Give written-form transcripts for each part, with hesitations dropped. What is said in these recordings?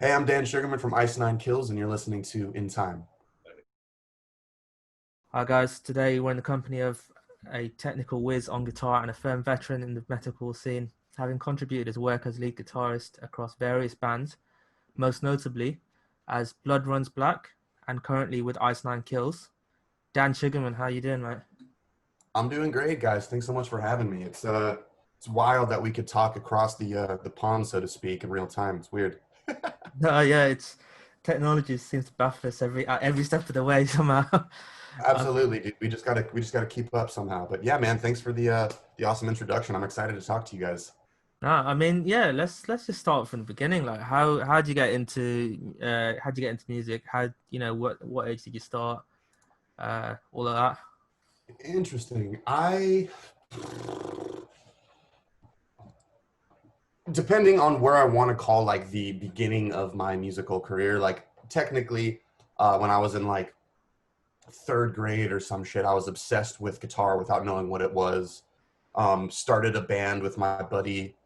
Hey, I'm Dan Sugarman from Ice Nine Kills, and you're listening to In Time. Hi guys, today we're in the company of a technical whiz on guitar and a firm veteran in the metalcore scene, having contributed his work as lead guitarist across various bands, most notably as Blood Runs Black and currently with Ice Nine Kills. Dan Sugarman, how you doing, mate? I'm doing great, guys. Thanks so much for having me. It's wild that we could talk across the pond, so to speak, in real time. It's weird. No, yeah, it's technology seems to baffle us every step of the way somehow. Um, Absolutely, dude. We just gotta keep up somehow. But yeah, man, thanks for the awesome introduction. I'm excited to talk to you guys. no, I mean, yeah, let's just start from the beginning. Like, how'd you get into how'd you get into music? How what age did you start? All of that. Interesting. I Depending on where I want to call like the beginning of my musical career, like technically, when I was in like third grade or some shit. I was obsessed with guitar without knowing what it was. Started a band with my buddy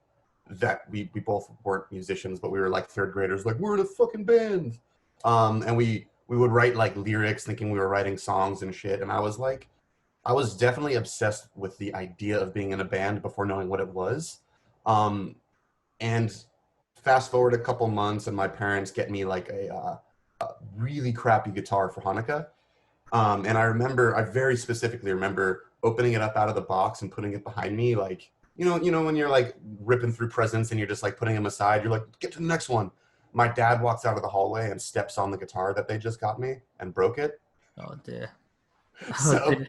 that we both weren't musicians, but we were like third graders, like we're in a fucking band. And we would write like lyrics thinking we were writing songs and shit. And I was definitely obsessed with the idea of being in a band before knowing what it was. Um, and fast forward a couple months, and my parents get me like a really crappy guitar for Hanukkah. And I very specifically remember opening it up out of the box and putting it behind me, like, when you're like ripping through presents and you're just like putting them aside, you're like, get to the next one. My dad walks out of the hallway and steps on the guitar that they just got me and broke it. Oh dear. Oh So, dear.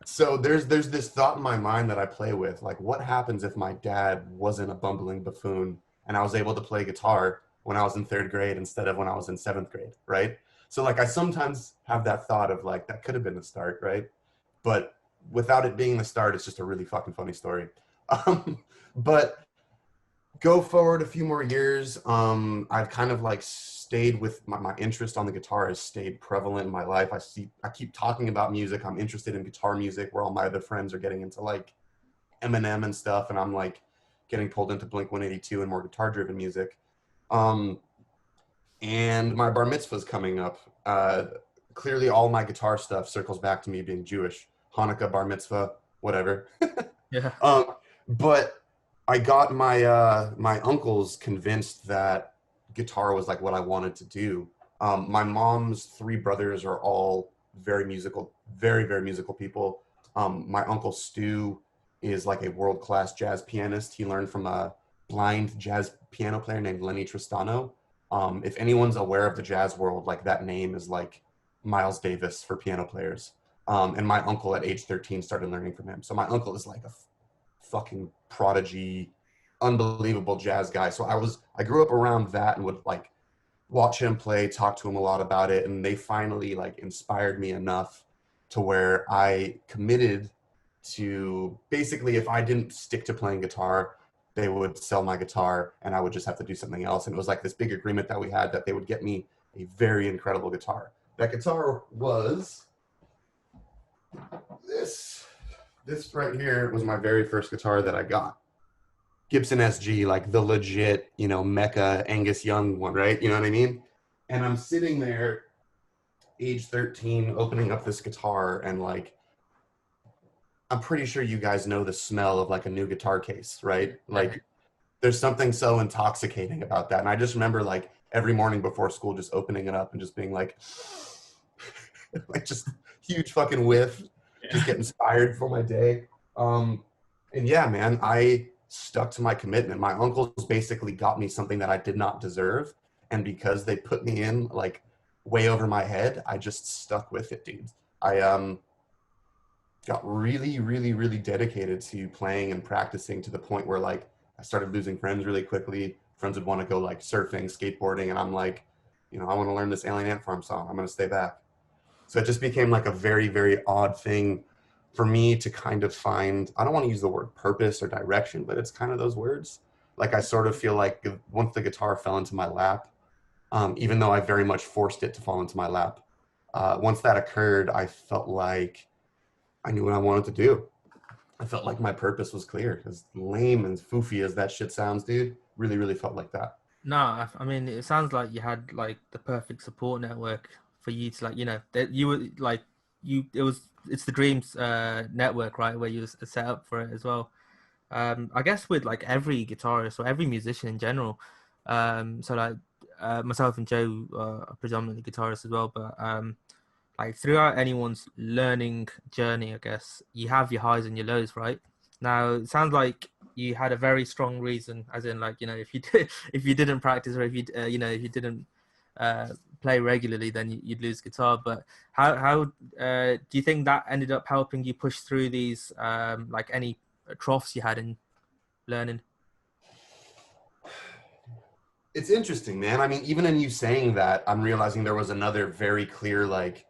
so there's this thought in my mind that I play with, like, what happens if my dad wasn't a bumbling buffoon and I was able to play guitar when I was in third grade instead of when I was in seventh grade, right? So like I sometimes have that thought of like that could have been the start, right? But without it being the start, it's just a really fucking funny story. But go forward a few more years, I've kind of like stayed with my interest on the guitar has stayed prevalent in my life. I keep talking about music. I'm interested in guitar music where all my other friends are getting into like Eminem and stuff, and I'm like getting pulled into Blink 182 and more guitar driven music. Um, and my bar mitzvah is coming up. Clearly, all my guitar stuff circles back to me being Jewish. Hanukkah, bar mitzvah, whatever. Yeah. um, but I got my uncles convinced that guitar was like what I wanted to do. My mom's three brothers are all very musical, very musical people. My uncle Stu is like a world class jazz pianist. He learned from a blind jazz piano player named Lenny Tristano. If anyone's aware of the jazz world, like that name is like Miles Davis for piano players. And my uncle at age 13 started learning from him. So my uncle is like a fucking prodigy, unbelievable jazz guy. So I grew up around that and would like watch him play, talk to him a lot about it, and they finally like inspired me enough to where I committed to basically if I didn't stick to playing guitar, they would sell my guitar and I would just have to do something else. And it was like this big agreement that we had that they would get me a very incredible guitar. That guitar was this this right here was my very first guitar that I got. Gibson SG, like the legit, Mecca Angus Young one, right? You know what I mean? And I'm sitting there, age 13, opening up this guitar, and like, I'm pretty sure you guys know the smell of like a new guitar case, right? Yeah. Like, there's something so intoxicating about that. And I just remember like every morning before school, just opening it up and just being like, like just huge fucking whiff, just Yeah. get inspired for my day. Um, and yeah, man, I stuck to my commitment. My uncles basically got me something that I did not deserve, and because they put me in like way over my head, I just stuck with it, dude. I got really dedicated to playing and practicing to the point where like I started losing friends really quickly. Friends would want to go like surfing, skateboarding, and I'm like, I want to learn this Alien Ant Farm song. I'm going to stay back. So it just became like a very odd thing for me to kind of find, I don't want to use the word purpose or direction, but it's kind of those words. Like I sort of feel like once the guitar fell into my lap, even though I very much forced it to fall into my lap, once that occurred, I felt like I knew what I wanted to do. I felt like my purpose was clear. As lame and foofy as that shit sounds, dude, really felt like that. No, I mean, it sounds like you had like the perfect support network for you to like, that you were like it's the dreams network, right, where you was set up for it as well. I guess with like every guitarist or every musician in general. So like myself and Joe are predominantly guitarists as well, but like throughout anyone's learning journey, I guess you have your highs and your lows, right? Now, it sounds like you had a very strong reason, as in, like, if you did, if you didn't practice or if you, if you didn't uh, play regularly, then you'd lose guitar. But how do you think that ended up helping you push through these, like any troughs you had in learning? It's interesting, man. I mean, even in you saying that, I'm realizing there was another very clear like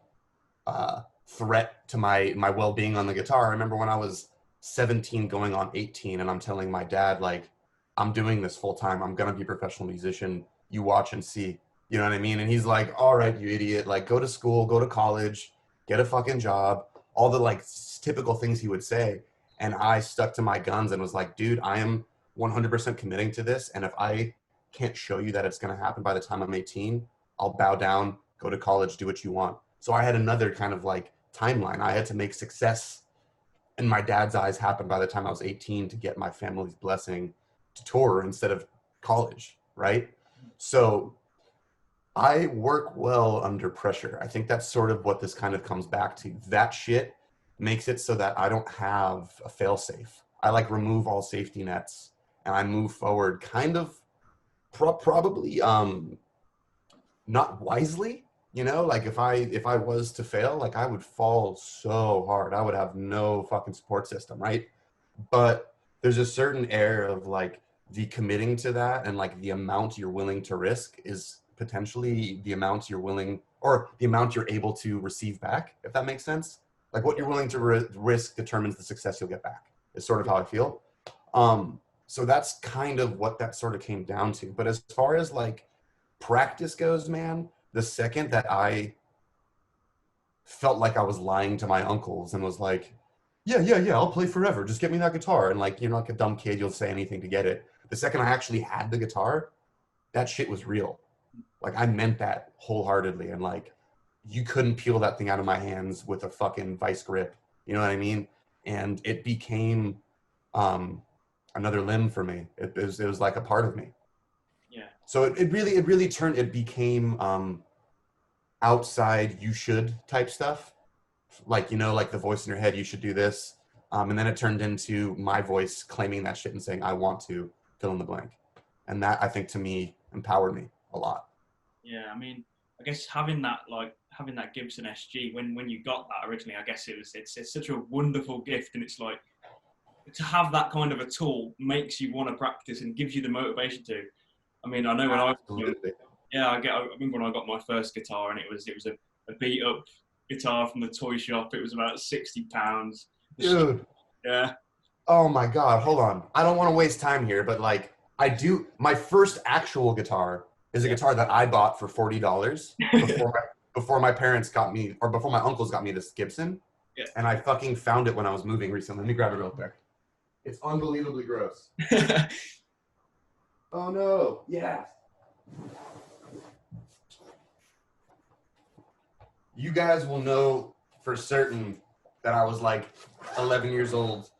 threat to my well-being on the guitar. I remember when I was 17 going on 18 and I'm telling my dad like I'm doing this full time. I'm going to be a professional musician. You watch and see. You know what I mean? And he's like, "All right, you idiot. Like go to school, go to college, get a fucking job." All the like typical things he would say. And I stuck to my guns and was like, "Dude, I am 100% committing to this and if I can't show you that it's going to happen by the time I'm 18, I'll bow down, go to college, do what you want." So I had another kind of like timeline. I had to make success in my dad's eyes happen by the time I was 18 to get my family's blessing to tour instead of college, right? So I work well under pressure. I think that's sort of what this kind of comes back to. That shit makes it so that I don't have a failsafe. I like remove all safety nets and I move forward kind of probably not wisely, like if I was to fail, like I would fall so hard. I would have no fucking support system, right? But there's a certain air of like the committing to that and like the amount you're willing to risk is potentially the amount you're willing or the amount you're able to receive back, if that makes sense. Like what you're willing to risk determines the success you'll get back is sort of how I feel. So that's kind of what that sort of came down to. But as far as like practice goes, man, the second that I felt like I was lying to my uncles and was like, yeah, yeah, yeah, I'll play forever. Just get me that guitar. And like, you're not like a dumb kid, you'll say anything to get it. The second I actually had the guitar, that shit was real. Like I meant that wholeheartedly. And like, you couldn't peel that thing out of my hands with a fucking vice grip. You know what I mean? And it became um, another limb for me. It was like a part of me. Yeah. So it really turned, it became outside you should type stuff. Like, like the voice in your head, you should do this. And then it turned into my voice claiming that shit and saying, I want to fill in the blank. And that I think to me empowered me a lot. Yeah, I mean, I guess having that Gibson SG when you got that originally, I guess it's such a wonderful gift, and it's like to have that kind of a tool makes you want to practice and gives you the motivation to. I mean, I know when Absolutely. I remember when I got my first guitar, and it was a beat up guitar from the toy shop. It was about £60. Dude. Yeah. Oh my God. Hold on. I don't want to waste time here, but like I do. My first actual guitar is a guitar that I bought for $40 before my parents got me, or before my uncles got me this Gibson. Yeah. And I fucking found it when I was moving recently. Let me grab it real quick. It's unbelievably gross. Oh no. Yeah. You guys will know for certain that I was like 11 years old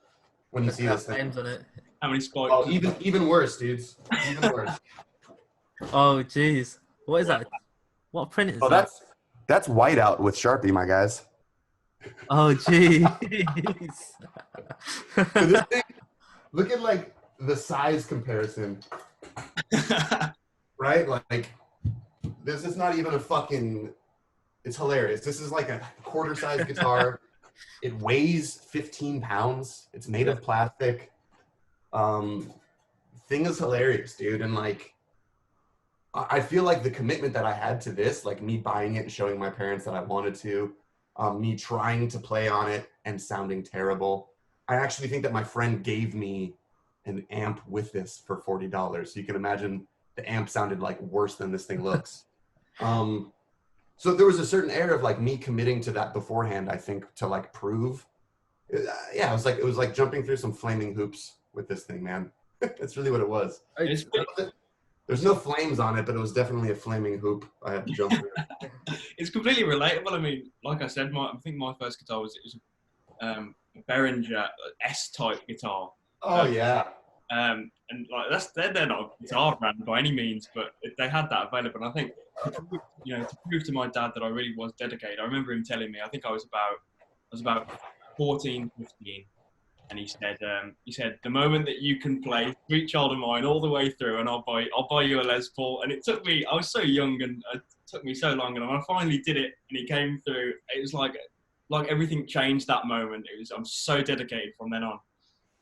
when you see this thing. Names on it. How many spikes? Oh, even worse, dudes. Even worse. Oh, jeez. What is that? What print is Oh, that? that's whiteout with Sharpie, my guys. Oh, jeez. So this thing, look at like the size comparison, right? Like this is not even a fucking. It's hilarious. This is like a quarter-size guitar. It weighs 15 pounds. It's made of plastic. Thing is hilarious, dude. And like, I feel like the commitment that I had to this, like me buying it and showing my parents that I wanted to, me trying to play on it and sounding terrible. I actually think that my friend gave me an amp with this for $40. So you can imagine the amp sounded like worse than this thing looks. So there was a certain air of like me committing to that beforehand, I think, to like prove. Yeah, it was like jumping through some flaming hoops with this thing, man. That's really what it was. It's There There's no flames on it, but it was definitely a flaming hoop I had to jump through. It's completely relatable. I mean, like I said, I think my first guitar was a Behringer S-type guitar. Oh yeah. And like they're not a guitar brand by any means, but they had that available. And I think to prove to my dad that I really was dedicated. I remember him telling me, I think I was about 14, 15, and he said the moment that you can play Sweet Child of Mine all the way through, and I'll buy you a Les Paul. And it took me, I was so young, and it took me so long, and when I finally did it, and he came through, it was like everything changed that moment. I'm so dedicated from then on.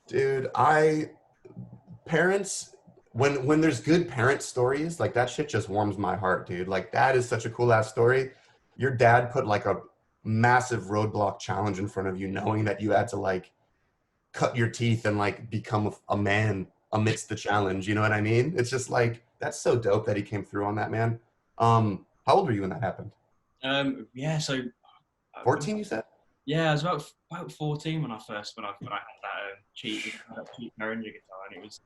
Dude, parents, when there's good parent stories, like that shit just warms my heart, dude. Like that is such a cool ass story. Your dad put like a massive roadblock challenge in front of you, knowing that you had to like cut your teeth and like become a man amidst the challenge. You know what I mean? It's just like, that's so dope that he came through on that, man. How old were you when that happened? Yeah, so 14, you said? Yeah, I was about 14 when I had that cheap Behringer guitar, and it was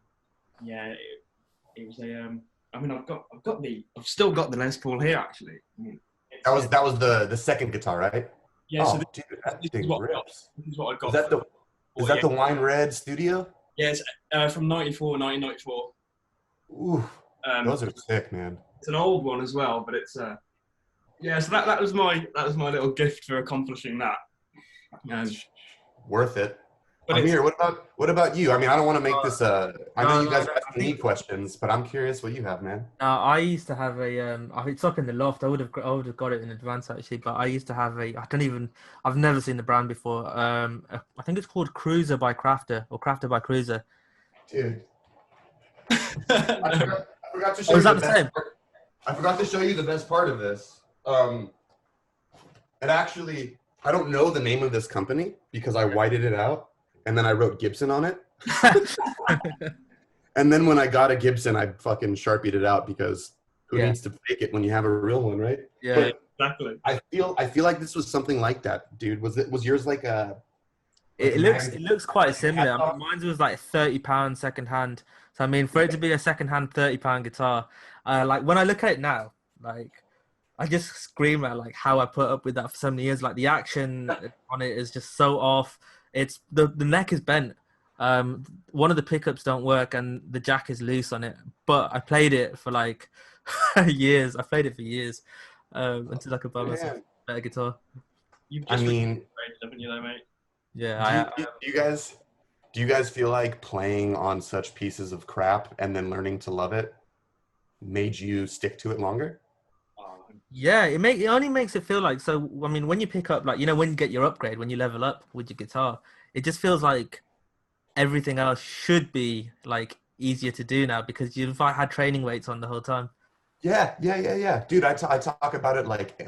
I mean, I've still got the Les Paul here actually. I mean, that was the second guitar, right? Yeah. Oh, So dude, that this thing is what rips. this is what I got. Is that the wine red studio? Yeah, it's from 1994. Ooh, those are sick, man. It's an old one as well, but it's yeah. So that was my little gift for accomplishing that. Worth it. But Amir, what about you? I mean, I don't want to make this I know you guys are I asking me questions, but I'm curious what you have, man. I used to have it's up in the loft. I would have got it in advance actually, but I used to have I've never seen the brand before. I think it's called Cruiser by Crafter or Crafter by Cruiser. Dude. I forgot to show you the same? I forgot to show you the best part of this. It actually, I don't know the name of this company because I whited it out and then I wrote Gibson on it. And then when I got a Gibson, I fucking Sharpied it out because who needs to fake it when you have a real one, right? Yeah, exactly. I feel like this was something like that, dude. Was yours like a? It looks quite similar. I mean, mine was like £30 second hand. So I mean, for it to be a second hand £30 guitar, like when I look at it now, like I just scream at like how I put up with that for so many years. Like the action on it is just so off. It's the neck is bent. One of the pickups don't work and the jack is loose on it. But I played it for like years. I played it for years until I could buy myself a better guitar. Haven't you though, mate? Yeah. Do you guys feel like playing on such pieces of crap and then learning to love it made you stick to it longer? Yeah, it only makes it feel like, so I mean, when you pick up, like, when you get your upgrade, when you level up with your guitar, it just feels like everything else should be like easier to do now because you've had training weights on the whole time. Yeah. Dude, I talk about it like, you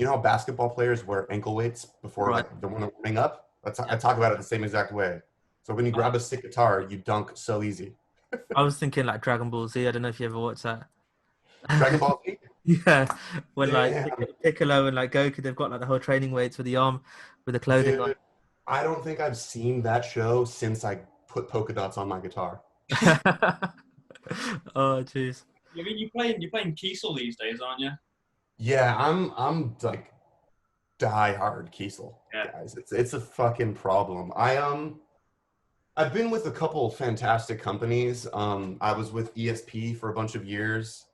know how basketball players wear ankle weights before like they want to ring up? I talk about it the same exact way. So when you grab a sick guitar, you dunk so easy. I was thinking like Dragon Ball Z. I don't know if you ever watched that. Dragon Ball Z? Yeah, when like Piccolo and like Goku, they've got like the whole training weights with the arm, with the clothing on. I don't think I've seen that show since I put polka dots on my guitar. Oh, jeez. I mean, you're playing Kiesel these days, aren't you? Yeah, I'm like die-hard Kiesel, guys. It's a fucking problem. I've been with a couple fantastic companies. I was with ESP for a bunch of years.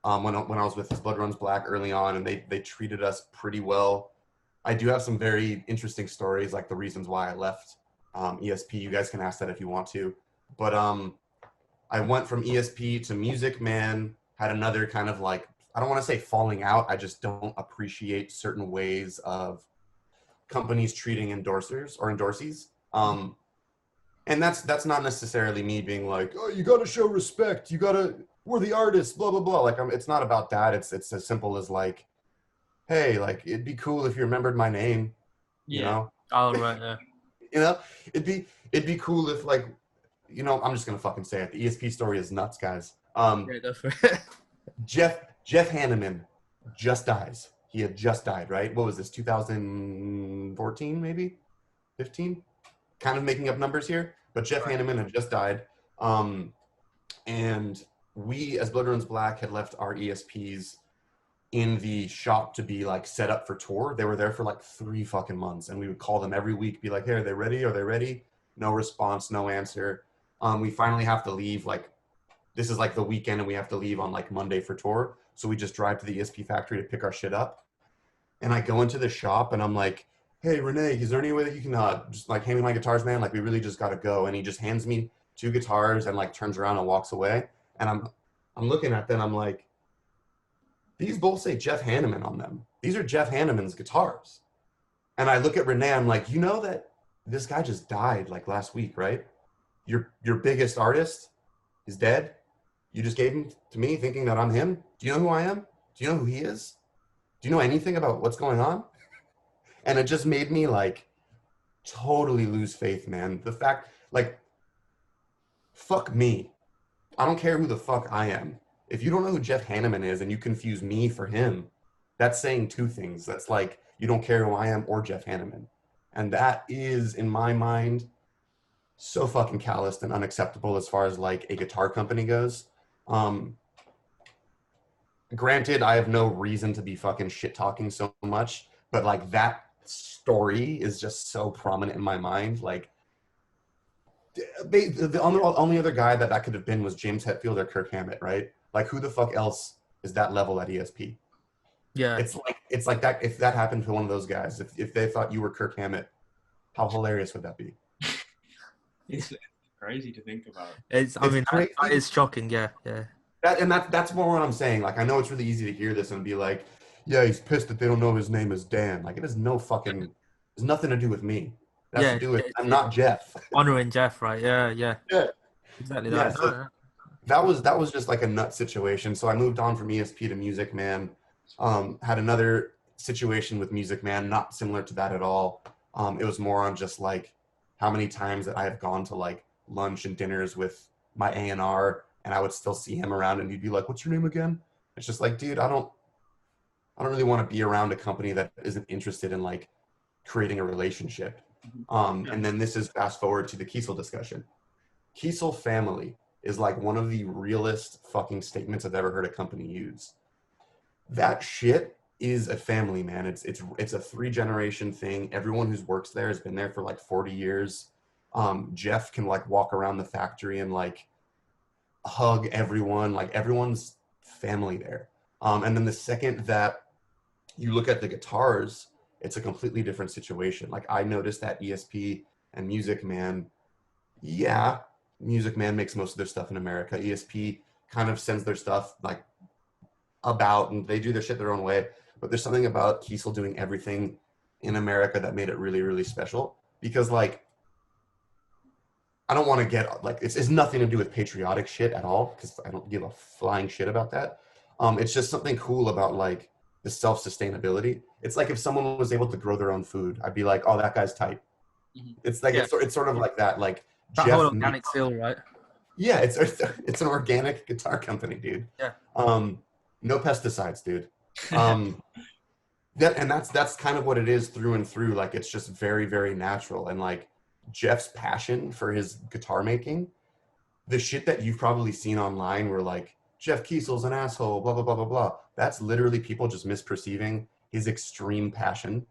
When I was with Blood Runs Black early on, and they treated us pretty well. I do have some very interesting stories, like the reasons why I left ESP. You guys can ask that if you want to. But I went from ESP to Music Man, had another kind of like, I don't want to say falling out. I just don't appreciate certain ways of companies treating endorsers or endorsees. And that's not necessarily me being like, oh, you got to show respect. We're the artists, blah, blah, blah. Like, it's not about that. It's as simple as like, hey, like, it'd be cool if you remembered my name, you know? Oh, right, yeah. You know, it'd be cool if like, I'm just going to fucking say it. The ESP story is nuts, guys. Yeah, go for it. Jeff Hanneman just dies. He had just died, right? What was this, 2014, maybe? 15? Kind of making up numbers here. But Jeff Hanneman had just died. And we as Blood Runs Black had left our ESPs in the shop to be like set up for tour. They were there for like 3 fucking months, and we would call them every week, be like, hey, are they ready? Are they ready? No response, no answer. We finally have to leave. Like, this is like the weekend, and we have to leave on like Monday for tour. So we just drive to the ESP factory to pick our shit up. And I go into the shop, and I'm like, hey, Renee, is there any way that you can just like hand me my guitars, man? Like, we really just got to go. And he just hands me 2 guitars and like turns around and walks away. And I'm looking at them. I'm like, these both say Jeff Hanneman on them. These are Jeff Hanneman's guitars. And I look at Renee, I'm like, you know that this guy just died like last week, right? Your biggest artist is dead. You just gave him to me thinking that I'm him. Do you know who I am? Do you know who he is? Do you know anything about what's going on? And it just made me like totally lose faith, man. The fact, like, fuck me. I don't care who the fuck I am. If you don't know who Jeff Hanneman is and you confuse me for him, that's saying 2 things. That's like, you don't care who I am or Jeff Hanneman. And that is, in my mind, so fucking calloused and unacceptable as far as like a guitar company goes. Granted, I have no reason to be fucking shit talking so much, but like that story is just so prominent in my mind. Like, the only other guy that could have been was James Hetfield or Kirk Hammett, right? Like, who the fuck else is that level at ESP? Yeah. It's like that. If that happened to one of those guys, if they thought you were Kirk Hammett, how hilarious would that be? It's crazy to think about. I mean, that is shocking. Yeah. That's more what I'm saying. Like, I know it's really easy to hear this and be like, yeah, he's pissed that they don't know his name is Dan. Like, it has there's nothing to do with me. It has to do with I'm not Jeff. Honoring Jeff, right? Yeah. Yeah. Exactly Yeah, that. so that was just like a nut situation. So I moved on from ESP to Music Man. Had another situation with Music Man, not similar to that at all. It was more on just like how many times that I have gone to like lunch and dinners with my A&R, and I would still see him around, and he'd be like, "What's your name again?" It's just like, dude, I don't really want to be around a company that isn't interested in like creating a relationship. And then this is fast forward to the Kiesel discussion. Kiesel family is like one of the realest fucking statements I've ever heard a company use. That shit is a family, man. It's a 3-generation thing. Everyone who's works there has been there for like 40 years. Jeff can like walk around the factory and like hug everyone. Like, everyone's family there. And then the second that you look at the guitars, it's a completely different situation. Like, I noticed that ESP and Music Man, yeah, Music Man makes most of their stuff in America. ESP kind of sends their stuff like about, and they do their shit their own way. But there's something about Kiesel doing everything in America that made it really, really special. Because like, I don't want to get like, it's nothing to do with patriotic shit at all, because I don't give a flying shit about that. It's just something cool about like the self-sustainability. It's like if someone was able to grow their own food, I'd be like, oh, that guy's tight. It's like, it's sort of like that. Like, that Jeff whole organic feel, right? Yeah, it's an organic guitar company, dude. Yeah. No pesticides, dude. That's kind of what it is through and through. Like, it's just very, very natural. And like, Jeff's passion for his guitar making, the shit that you've probably seen online where like, Jeff Kiesel's an asshole, blah, blah, blah, blah, blah. That's literally people just misperceiving his extreme passion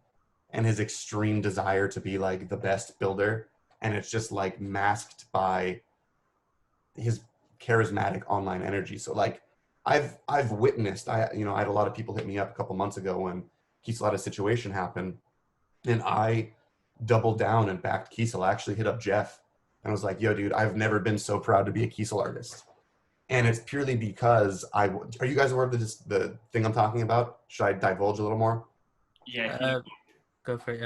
and his extreme desire to be like the best builder. And it's just like masked by his charismatic online energy. So like, I've witnessed, I had a lot of people hit me up a couple months ago when Kiesel had a situation happen, and I doubled down and backed Kiesel. I actually hit up Jeff and was like, yo, dude, I've never been so proud to be a Kiesel artist. And it's purely because are you guys aware of the thing I'm talking about? Should I divulge a little more? Yeah. Go for it,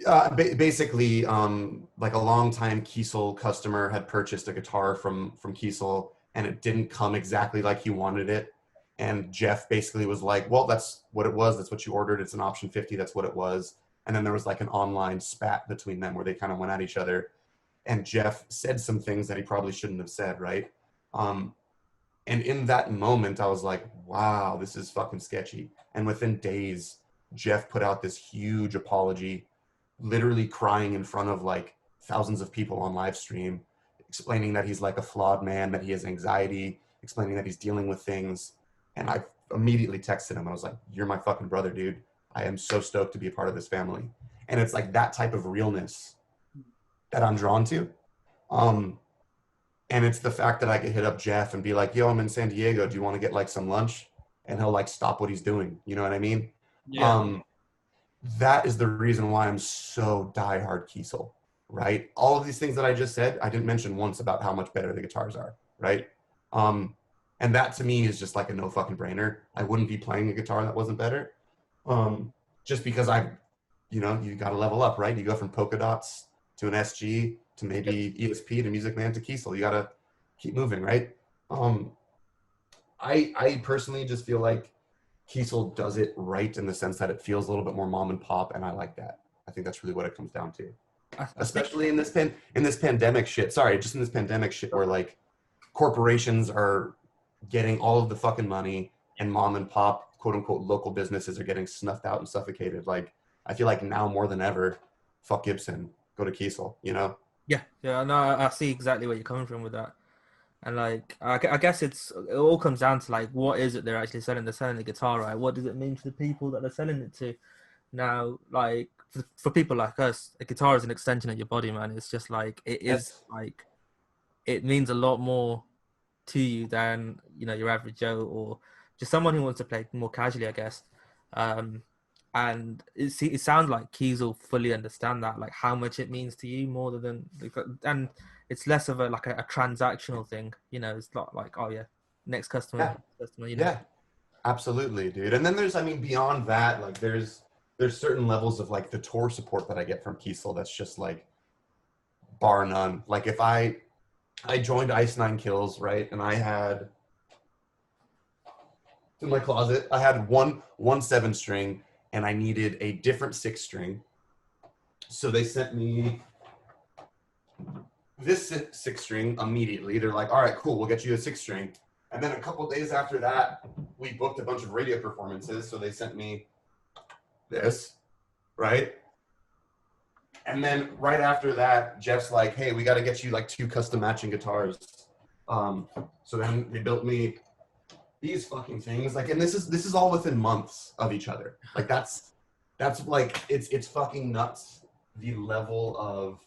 yeah. Basically, like a long-time Kiesel customer had purchased a guitar from Kiesel, and it didn't come exactly like he wanted it. And Jeff basically was like, well, that's what it was. That's what you ordered. It's an option 50. That's what it was. And then there was like an online spat between them where they kind of went at each other. And Jeff said some things that he probably shouldn't have said, right? And in that moment, I was like, wow, this is fucking sketchy. And within days, Jeff put out this huge apology, literally crying in front of like thousands of people on live stream, explaining that he's like a flawed man, that he has anxiety, explaining that he's dealing with things. And I immediately texted him. I was like, "You're my fucking brother, dude. I am so stoked to be a part of this family." And it's like that type of realness that I'm drawn to. Um, and it's the fact that I could hit up Jeff and be like, "Yo, I'm in San Diego. Do you want to get like some lunch?" And he'll like stop what he's doing. You know what I mean? Yeah. That is the reason why I'm so diehard Kiesel, right? All of these things that I just said, I didn't mention once about how much better the guitars are, right? And that to me is just like a no fucking brainer. I wouldn't be playing a guitar that wasn't better. Just because you got to level up, right? You go from polka dots to an SG to maybe ESP to Music Man to Kiesel. You got to keep moving, right? I personally just feel like Kiesel does it right in the sense that it feels a little bit more mom and pop, and I like that. I think that's really what it comes down to, especially in this pandemic shit. Sorry, just in this pandemic shit where like corporations are getting all of the fucking money, and mom and pop, quote unquote, local businesses are getting snuffed out and suffocated. Like I feel like now more than ever, fuck Gibson, go to Kiesel. You know? Yeah, no, I see exactly where you're coming from with that. And like, I guess it all comes down to like, what is it they're actually selling? They're selling the guitar, right? What does it mean to the people that they're selling it to? Now, like for people like us, a guitar is an extension of your body, man. It's just like like it means a lot more to you than your average Joe or just someone who wants to play more casually, I guess. And it sounds like Keys will fully understand that, like how much it means to you more than, and it's less of a transactional thing. It's not like, oh yeah, next customer, Yeah, absolutely, dude. And then there's, I mean, beyond that, like there's certain levels of like the tour support that I get from Kiesel that's just like bar none. Like if I joined Ice Nine Kills, right, and I had in my closet, I had one 7-string and I needed a different 6-string. So they sent me this 6-string immediately. They're like, "All right, cool, we'll get you a 6-string." And then a couple days after that, we booked a bunch of radio performances. So they sent me this, right? And then right after that, Jeff's like, "Hey, we got to get you like 2 custom matching guitars." So then they built me these fucking things. Like, and this is all within months of each other. Like that's like, it's fucking nuts. The level of,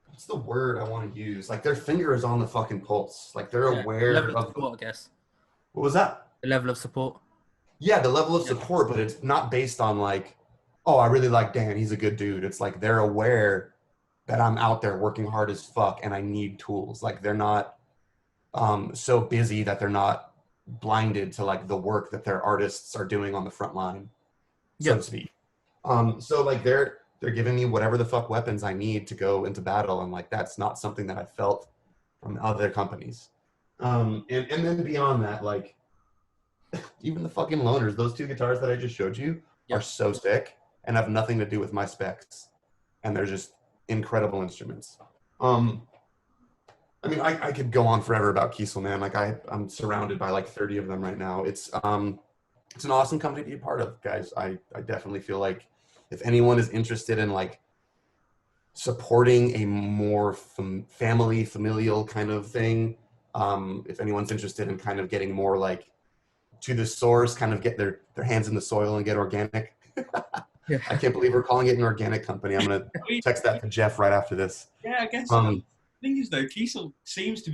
what's the word I want to use? Like their finger is on the fucking pulse. Like they're aware level of support, I guess. What was that? The level of support. Yeah, the level of support, but it's not based on like, "Oh, I really like Dan, he's a good dude." It's like they're aware that I'm out there working hard as fuck and I need tools. Like they're not so busy that they're not blinded to like the work that their artists are doing on the front line, so to speak. So like they're giving me whatever the fuck weapons I need to go into battle, and like that's not something that I felt from other companies. And then beyond that, like even the fucking loaners, those 2 guitars that I just showed you are so sick and have nothing to do with my specs, and they're just incredible instruments. I mean, I could go on forever about Kiesel, man. Like I'm surrounded by like 30 of them right now. It's an awesome company to be a part of, guys. I definitely feel like if anyone is interested in like supporting a more familial kind of thing, if anyone's interested in kind of getting more like to the source, kind of get their hands in the soil and get organic. I can't believe we're calling it an organic company. I'm gonna text that to Jeff right after this. Yeah, I guess. The thing is, though, Kiesel seems to,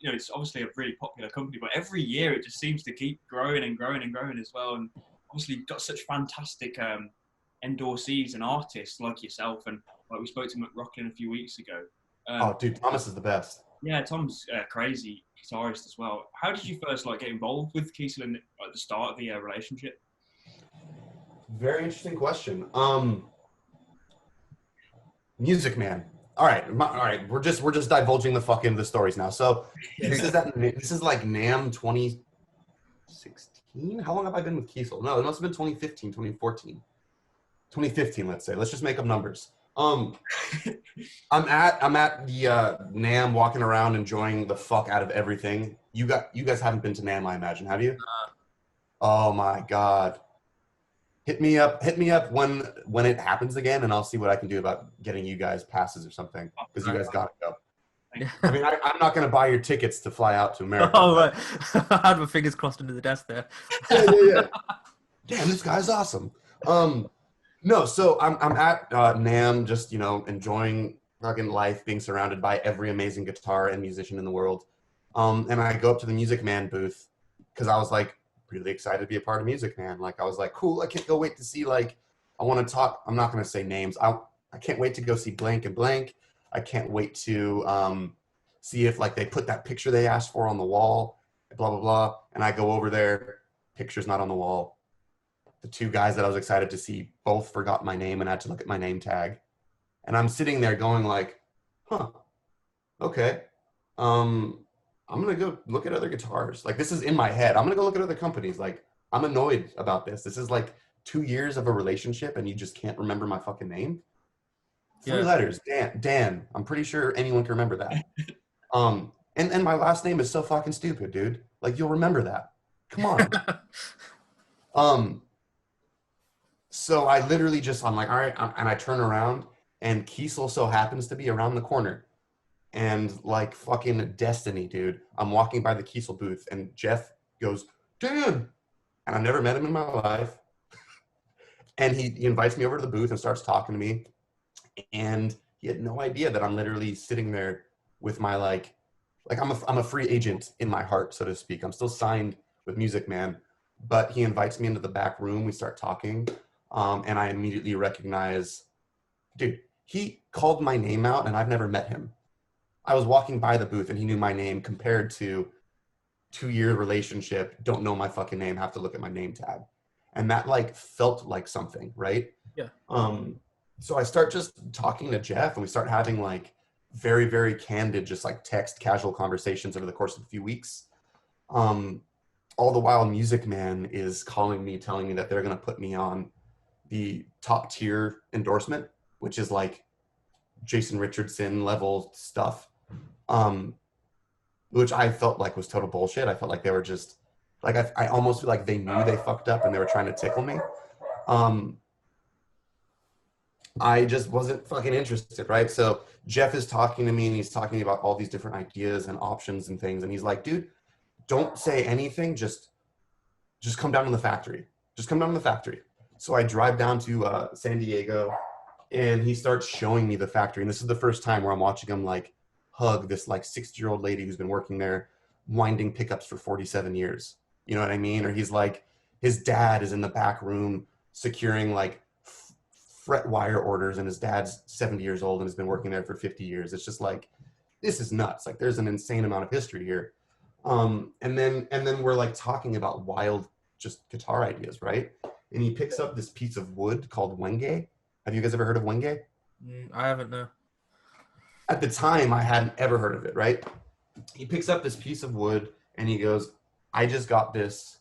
it's obviously a really popular company, but every year it just seems to keep growing and growing and growing as well. And obviously got such fantastic endorsees and artists like yourself. And like we spoke to McRocklin a few weeks ago. Oh, dude, Thomas is the best. Yeah, Tom's a crazy guitarist as well. How did you first get involved with Kiesel at the start of the relationship? Very interesting question. Music Man. All right. We're just divulging the fuck into the stories now. So this is like NAMM 2016. How long have I been with Kiesel? No, it must have been 2015, 2014, 2015. Let's say. Let's just make up numbers. I'm at the NAMM, walking around enjoying the fuck out of everything. You guys haven't been to NAMM, I imagine, have you? Oh my god. Hit me up when it happens again, and I'll see what I can do about getting you guys passes or something, because you guys gotta go. I mean, I'm not going to buy your tickets to fly out to America. Oh, right. I had my fingers crossed under the desk there. Yeah. Damn, this guy's awesome. No, so I'm at NAMM, just enjoying fucking life, being surrounded by every amazing guitar and musician in the world. And I go up to the Music Man booth because I was like really excited to be a part of Music Man. Like I was like, cool, I can't go wait to see I want to talk. I'm not going to say names. I can't wait to go see blank and blank. I can't wait to see if they put that picture they asked for on the wall, blah, blah, blah. And I go over there, picture's not on the wall. The two guys that I was excited to see both forgot my name and I had to look at my name tag. And I'm sitting there going huh, okay. I'm going to go look at other guitars. This is in my head. I'm going to go look at other companies. I'm annoyed about this. This is 2 years of a relationship and you just can't remember my fucking name. 3 letters, Dan. I'm pretty sure anyone can remember that. And my last name is so fucking stupid, dude. You'll remember that. Come on. So I literally just, I'm like, all right, and I turn around and Kiesel so happens to be around the corner. And fucking destiny, dude. I'm walking by the Kiesel booth and Jeff goes, Dan! And I've never met him in my life. And he invites me over to the booth and starts talking to me. And he had no idea that I'm literally sitting there with my I'm a free agent in my heart, so to speak. I'm still signed with Music Man, but he invites me into the back room. We start talking, and I immediately recognize, dude, he called my name out, and I've never met him. I was walking by the booth, and he knew my name compared to 2-year relationship, don't know my fucking name, have to look at my name tag. And that felt like something, right? Yeah. So I start just talking to Jeff and we start having very, very candid, just text casual conversations over the course of a few weeks. All the while Music Man is calling me, telling me that they're going to put me on the top tier endorsement, which is Jason Richardson level stuff. Which I felt was total bullshit. I felt they were just I almost feel like they knew they fucked up and they were trying to tickle me. I just wasn't fucking interested, right? So Jeff is talking to me and he's talking about all these different ideas and options and things. And he's like, dude, don't say anything. Just come down to the factory. Just come down to the factory. So I drive down to San Diego and he starts showing me the factory. And this is the first time where I'm watching him hug this 60-year-old lady who's been working there, winding pickups for 47 years. You know what I mean? Or he's his dad is in the back room securing fret wire orders, and his dad's 70 years old and has been working there for 50 years. It's just this is nuts. There's an insane amount of history here. And then we're talking about wild just guitar ideas, right? And he picks up this piece of wood called wenge. Have you guys ever heard of wenge? I haven't, no. At the time, I hadn't ever heard of it, right? He picks up this piece of wood and he goes, I just got this.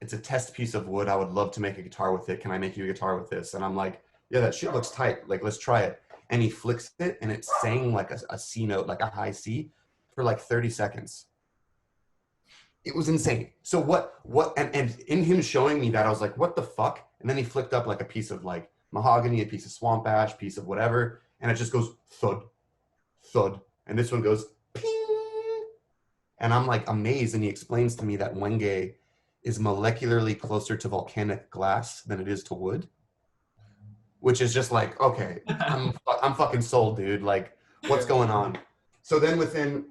It's a test piece of wood. I would love to make a guitar with it. Can I make you a guitar with this? And I'm like, yeah, that shit looks tight. Let's try it. And he flicks it and it's saying a C note, a high C for 30 seconds. It was insane. So and in him showing me that, I was like, what the fuck? And then he flicked up a piece of mahogany, a piece of swamp ash, piece of whatever. And it just goes thud, thud. And this one goes ping. And I'm amazed. And he explains to me that wenge is molecularly closer to volcanic glass than it is to wood. Which is just okay, I'm fucking sold, dude. What's going on? So then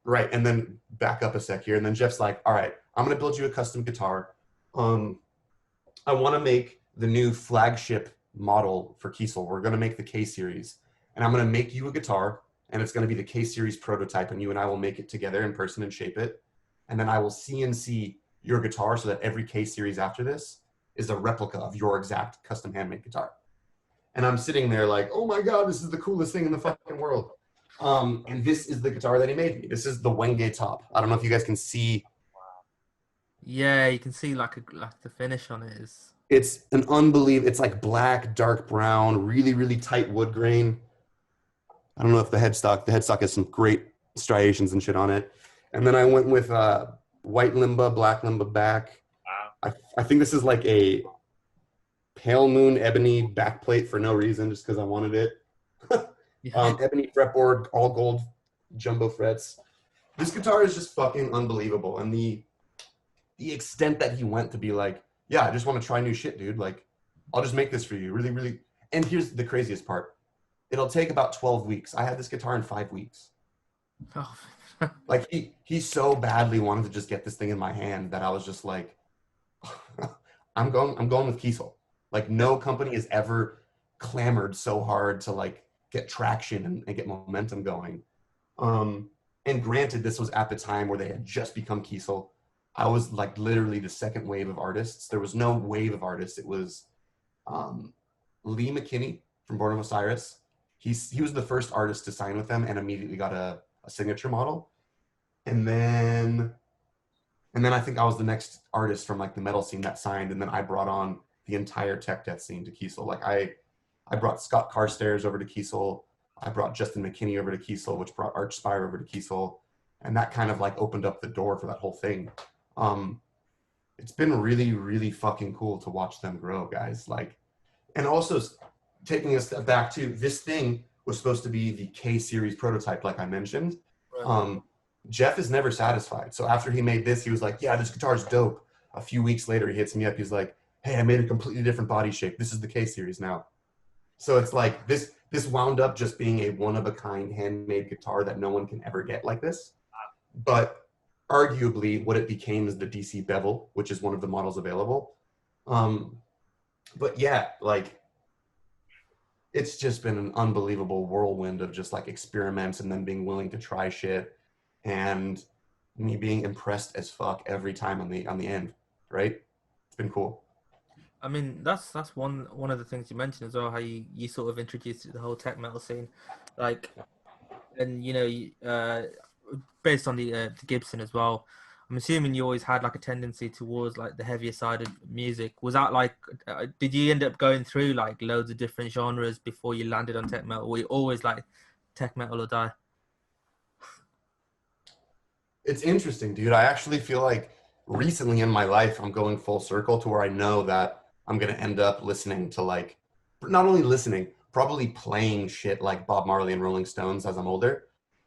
right, and then back up a sec here, and then Jeff's all right, I'm gonna build you a custom guitar. I want to make the new flagship model for Kiesel. We're gonna make the K series, and I'm gonna make you a guitar, and it's gonna be the K series prototype, and you and I will make it together in person and shape it, and then I will CNC your guitar so that every K series after this is a replica of your exact custom handmade guitar. And I'm sitting there oh my God, this is the coolest thing in the fucking world. And this is the guitar that he made me. This is the wenge top. I don't know if you guys can see. Yeah, you can see the finish on it is. It's an unbelievable, it's black, dark brown, really, really tight wood grain. I don't know if the headstock has some great striations and shit on it. And then I went with white limba, black limba back. Wow. I think this is a pale moon ebony backplate for no reason, just because I wanted it. Yeah. Ebony fretboard, all gold jumbo frets. This guitar is just fucking unbelievable. And the extent that he went to be like, yeah, I just want to try new shit, dude. Like, I'll just make this for you. Really, really. And here's the craziest part. It'll take about 12 weeks. I had this guitar in 5 weeks. Oh. Like he so badly wanted to just get this thing in my hand that I was just like, I'm going with Kiesel. Like no company has ever clamored so hard to like get traction and get momentum going. And granted, this was at the time where they had just become Kiesel. I was like literally the second wave of artists. There was no wave of artists. It was Lee McKinney from Born of Osiris. He was the first artist to sign with them and immediately got a signature model. And then I think I was the next artist from like the metal scene that signed. And then I brought on the entire tech death scene to Kiesel. Like I brought Scott Carstairs over to Kiesel. I brought Justin McKinney over to Kiesel, which brought Arch Spire over to Kiesel. And that kind of like opened up the door for that whole thing. It's been really, really fucking cool to watch them grow, guys. Like, and also taking a step back too, this thing was supposed to be the K series prototype, like I mentioned. Right. Jeff is never satisfied. So after he made this, he was like, yeah, this guitar's dope. A few weeks later, he hits me up. He's like, hey, I made a completely different body shape. This is the K series now. So it's like this wound up just being a one-of-a-kind handmade guitar that no one can ever get like this. But arguably what it became is the DC Bevel, which is one of the models available. But yeah, like it's just been an unbelievable whirlwind of just like experiments and then being willing to try shit and me being impressed as fuck every time on the end, right? It's been cool. I mean, that's one of the things you mentioned as well, how you sort of introduced it to the whole tech metal scene, like, and you know, based on the Gibson as well. I'm assuming you always had like a tendency towards like the heavier side of music. Was that like, did you end up going through like loads of different genres before you landed on tech metal? Or were you always like tech metal or die? It's interesting, dude. I actually feel like recently in my life, I'm going full circle to where I know that I'm going to end up listening to like, not only listening, probably playing shit like Bob Marley and Rolling Stones as I'm older.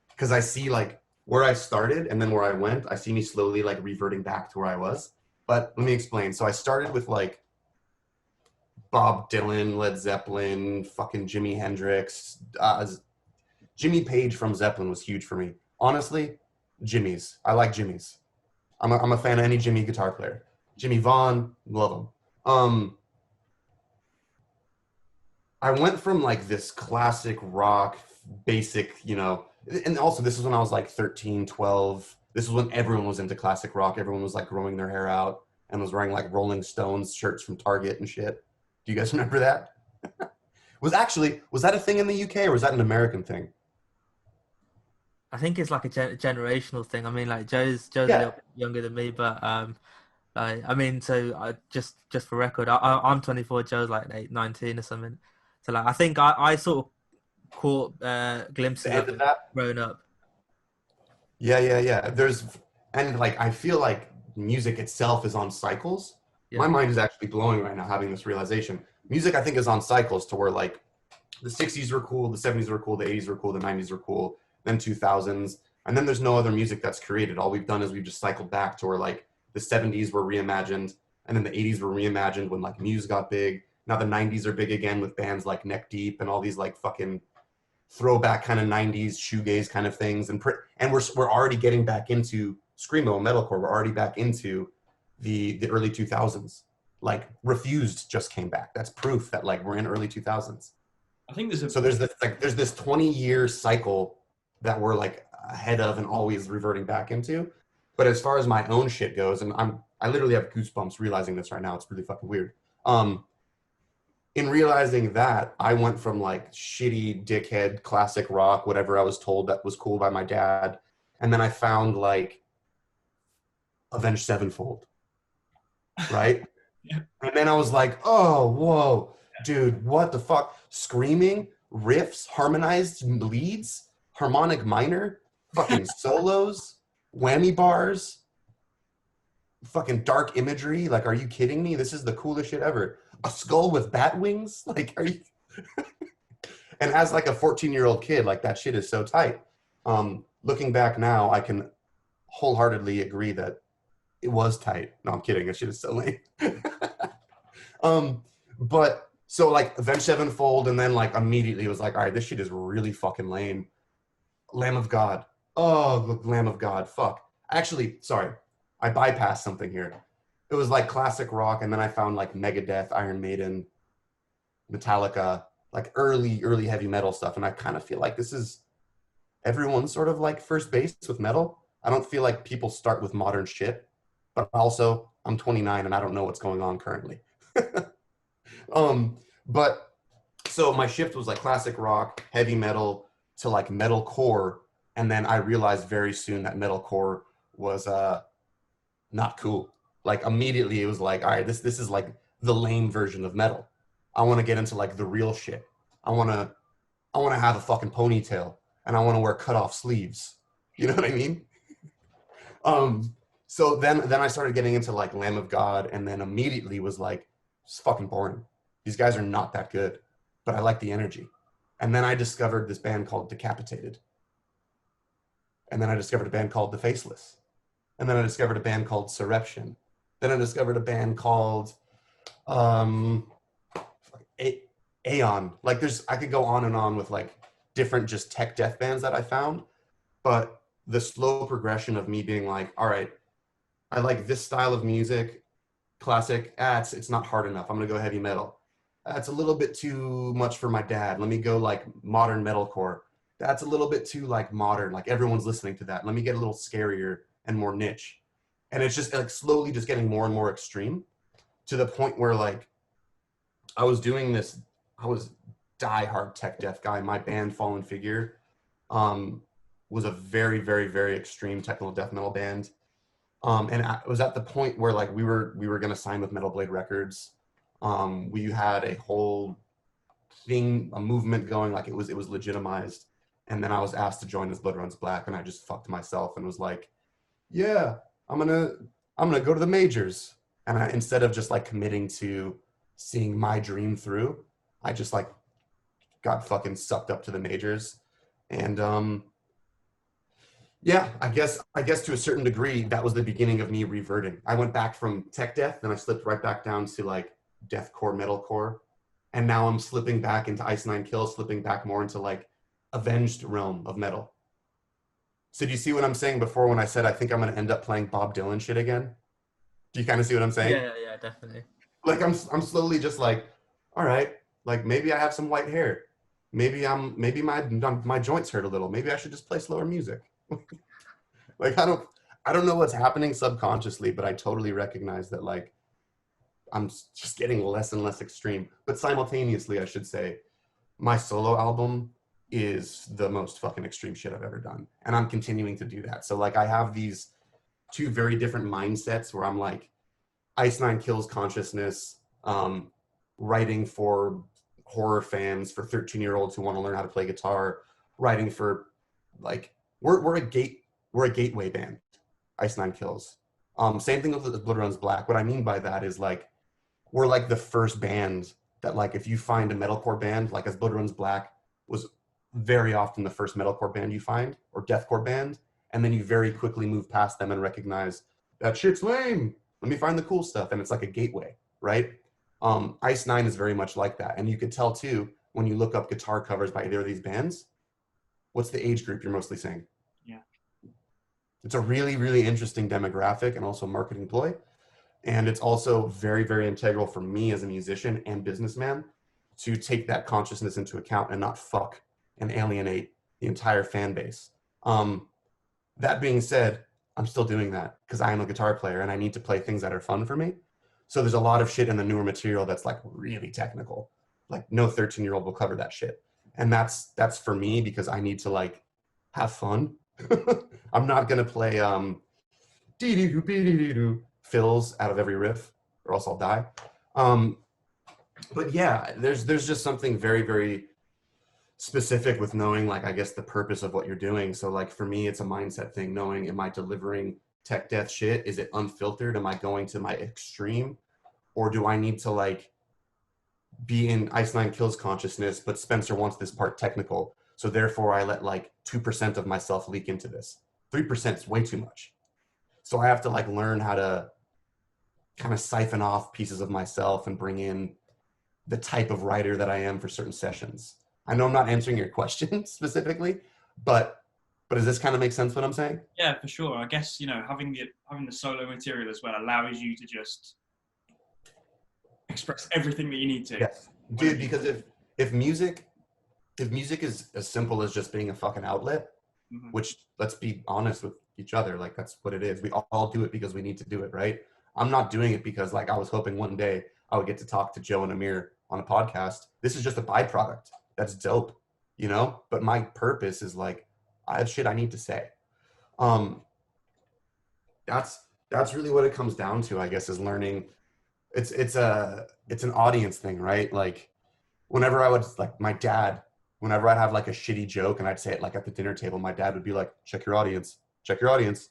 Because I see like where I started and then where I went, I see me slowly like reverting back to where I was. But let me explain. So I started with like Bob Dylan, Led Zeppelin, fucking Jimi Hendrix. Jimmy Page from Zeppelin was huge for me. Honestly, Jimmy's. I like Jimmy's. I'm a fan of any Jimmy guitar player. Jimmy Vaughn, love him. I went from like this classic rock, basic, you know, and also this is when I was like 13, 12. This was when everyone was into classic rock. Everyone was like growing their hair out and was wearing like Rolling Stones shirts from Target and shit. Do you guys remember that? Was that a thing in the UK or was that an American thing? I think it's like a generational thing. I mean, like Joe's a little bit younger than me, but I mean, so I just for record, I'm 24. Joe's like 19 or something. So like, I think I sort of caught glimpses of that growing up. Yeah. And like I feel like music itself is on cycles. Yeah. My mind is actually blowing right now having this realization. Music, I think, is on cycles to where like the 60s were cool, the 70s were cool, the 80s were cool, the 90s were cool, then 2000s, and then there's no other music that's created. All we've done is we've just cycled back to where like the 70s were reimagined, and then the 80s were reimagined when like Muse got big. Now the 90s are big again with bands like Neck Deep and all these like fucking throwback kind of 90s shoegaze kind of things, and we're already getting back into screamo and metalcore. We're already back into the early 2000s. Like Refused just came back. That's proof that like we're in early 2000s. I think there's this 20-year cycle that we're like ahead of and always reverting back into. But as far as my own shit goes, and I literally have goosebumps realizing this right now. It's really fucking weird. In realizing that, I went from like shitty dickhead classic rock, whatever I was told that was cool by my dad, and then I found like Avenged Sevenfold, right? Yeah. And then I was like, oh, whoa, dude, what the fuck? Screaming, riffs, harmonized leads, harmonic minor, fucking solos, whammy bars, fucking dark imagery. Like, are you kidding me? This is the coolest shit ever. A skull with bat wings? Like, are you? And as like a 14-year-old kid, like that shit is so tight. looking back now, I can wholeheartedly agree that it was tight. No, I'm kidding. I should have so lame. But so like Avenged Sevenfold, and then like immediately it was like, all right, this shit is really fucking lame. Lamb of God. Oh, the Lamb of God. Fuck. Actually, sorry, I bypassed something here. It was like classic rock, and then I found like Megadeth, Iron Maiden, Metallica, like early heavy metal stuff, and I kind of feel like this is everyone's sort of like first base with metal. I don't feel like people start with modern shit, but also I'm 29 and I don't know what's going on currently. But so my shift was like classic rock, heavy metal to like metalcore, and then I realized very soon that metalcore was not cool. Like immediately it was like, all right, this is like the lame version of metal. I want to get into like the real shit. I want to have a fucking ponytail and I want to wear cut off sleeves. You know what I mean? So then I started getting into like Lamb of God, and then immediately was like, it's fucking boring. These guys are not that good, but I like the energy. And then I discovered this band called Decapitated. And then I discovered a band called The Faceless. And then I discovered a band called Surreption. Then I discovered a band called Aeon. Like I could go on and on with like different just tech death bands that I found, but the slow progression of me being like, all right, I like this style of music, classic. It's not hard enough. I'm gonna go heavy metal. That's a little bit too much for my dad. Let me go like modern metalcore. That's a little bit too like modern. Like everyone's listening to that. Let me get a little scarier and more niche. And it's just like slowly just getting more and more extreme to the point where like I was doing this. I was diehard tech death guy. My band Fallen Figure was a very, very, very extreme technical death metal band. And I was at the point where like we were gonna sign with Metal Blade Records. We had a whole thing, a movement going, like it was legitimized. And then I was asked to join as Blood Runs Black, and I just fucked myself and was like, yeah, I'm gonna go to the majors. And instead of just like committing to seeing my dream through, I just like got fucking sucked up to the majors. And yeah, I guess to a certain degree, that was the beginning of me reverting. I went back from tech death, then I slipped right back down to like deathcore, metalcore, and now I'm slipping back into Ice Nine Kills, slipping back more into like avenged realm of metal. So do you see what I'm saying before when I said I think I'm gonna end up playing Bob Dylan shit again? Do you kind of see what I'm saying? Yeah, definitely. Like I'm slowly just like, all right, like maybe I have some white hair, maybe my joints hurt a little. Maybe I should just play slower music. Like I don't know what's happening subconsciously, but I totally recognize that like I'm just getting less and less extreme. But simultaneously, I should say, my solo album is the most fucking extreme shit I've ever done, and I'm continuing to do that. So like I have these two very different mindsets where I'm like Ice Nine Kills consciousness, writing for horror fans, for 13-year-olds who want to learn how to play guitar, writing for like we're a gateway band, Ice Nine Kills. Same thing with Blood Runs Black. What I mean by that is like we're like the first band that like if you find a metalcore band, like as Blood Runs Black was very often the first metalcore band you find or deathcore band, and then you very quickly move past them and recognize that shit's lame. Let me find the cool stuff, and it's like a gateway, right? Ice Nine is very much like that, and you could tell too when you look up guitar covers by either of these bands. What's the age group you're mostly seeing? Yeah. It's a really, really interesting demographic and also marketing ploy. And it's also very, very integral for me as a musician and businessman to take that consciousness into account and not fuck and alienate the entire fan base. That being said, I'm still doing that because I am a guitar player and I need to play things that are fun for me. So there's a lot of shit in the newer material that's like really technical. Like no 13-year-old will cover that shit. And that's for me because I need to like have fun. I'm not gonna play fills out of every riff or else I'll die. But yeah, there's just something very, very specific with knowing like I guess the purpose of what you're doing. So like for me it's a mindset thing, knowing am I delivering tech death shit? Is it unfiltered? Am I going to my extreme? Or do I need to like be in Ice Nine Kills consciousness, but Spencer wants this part technical. So therefore I let like 2% of myself leak into this. 3% is way too much. So I have to like learn how to kind of siphon off pieces of myself and bring in the type of writer that I am for certain sessions. I know I'm not answering your question specifically, but does this kind of make sense what I'm saying? Yeah, for sure. I guess, you know, having the solo material as well allows you to just express everything that you need to. Yes. Dude, because if music is as simple as just being a fucking outlet, Mhm. which let's be honest with each other, like that's what it is. We all do it because we need to do it, right? I'm not doing it because like I was hoping one day I would get to talk to Joe and Amir on a podcast. This is just a byproduct. That's dope, you know? But my purpose is like I have shit I need to say. Um that's really what it comes down to, I guess, is learning. It's an audience thing, right? Like whenever I would like my dad, whenever I'd have like a shitty joke and I'd say it like at the dinner table, my dad would be like, check your audience, check your audience.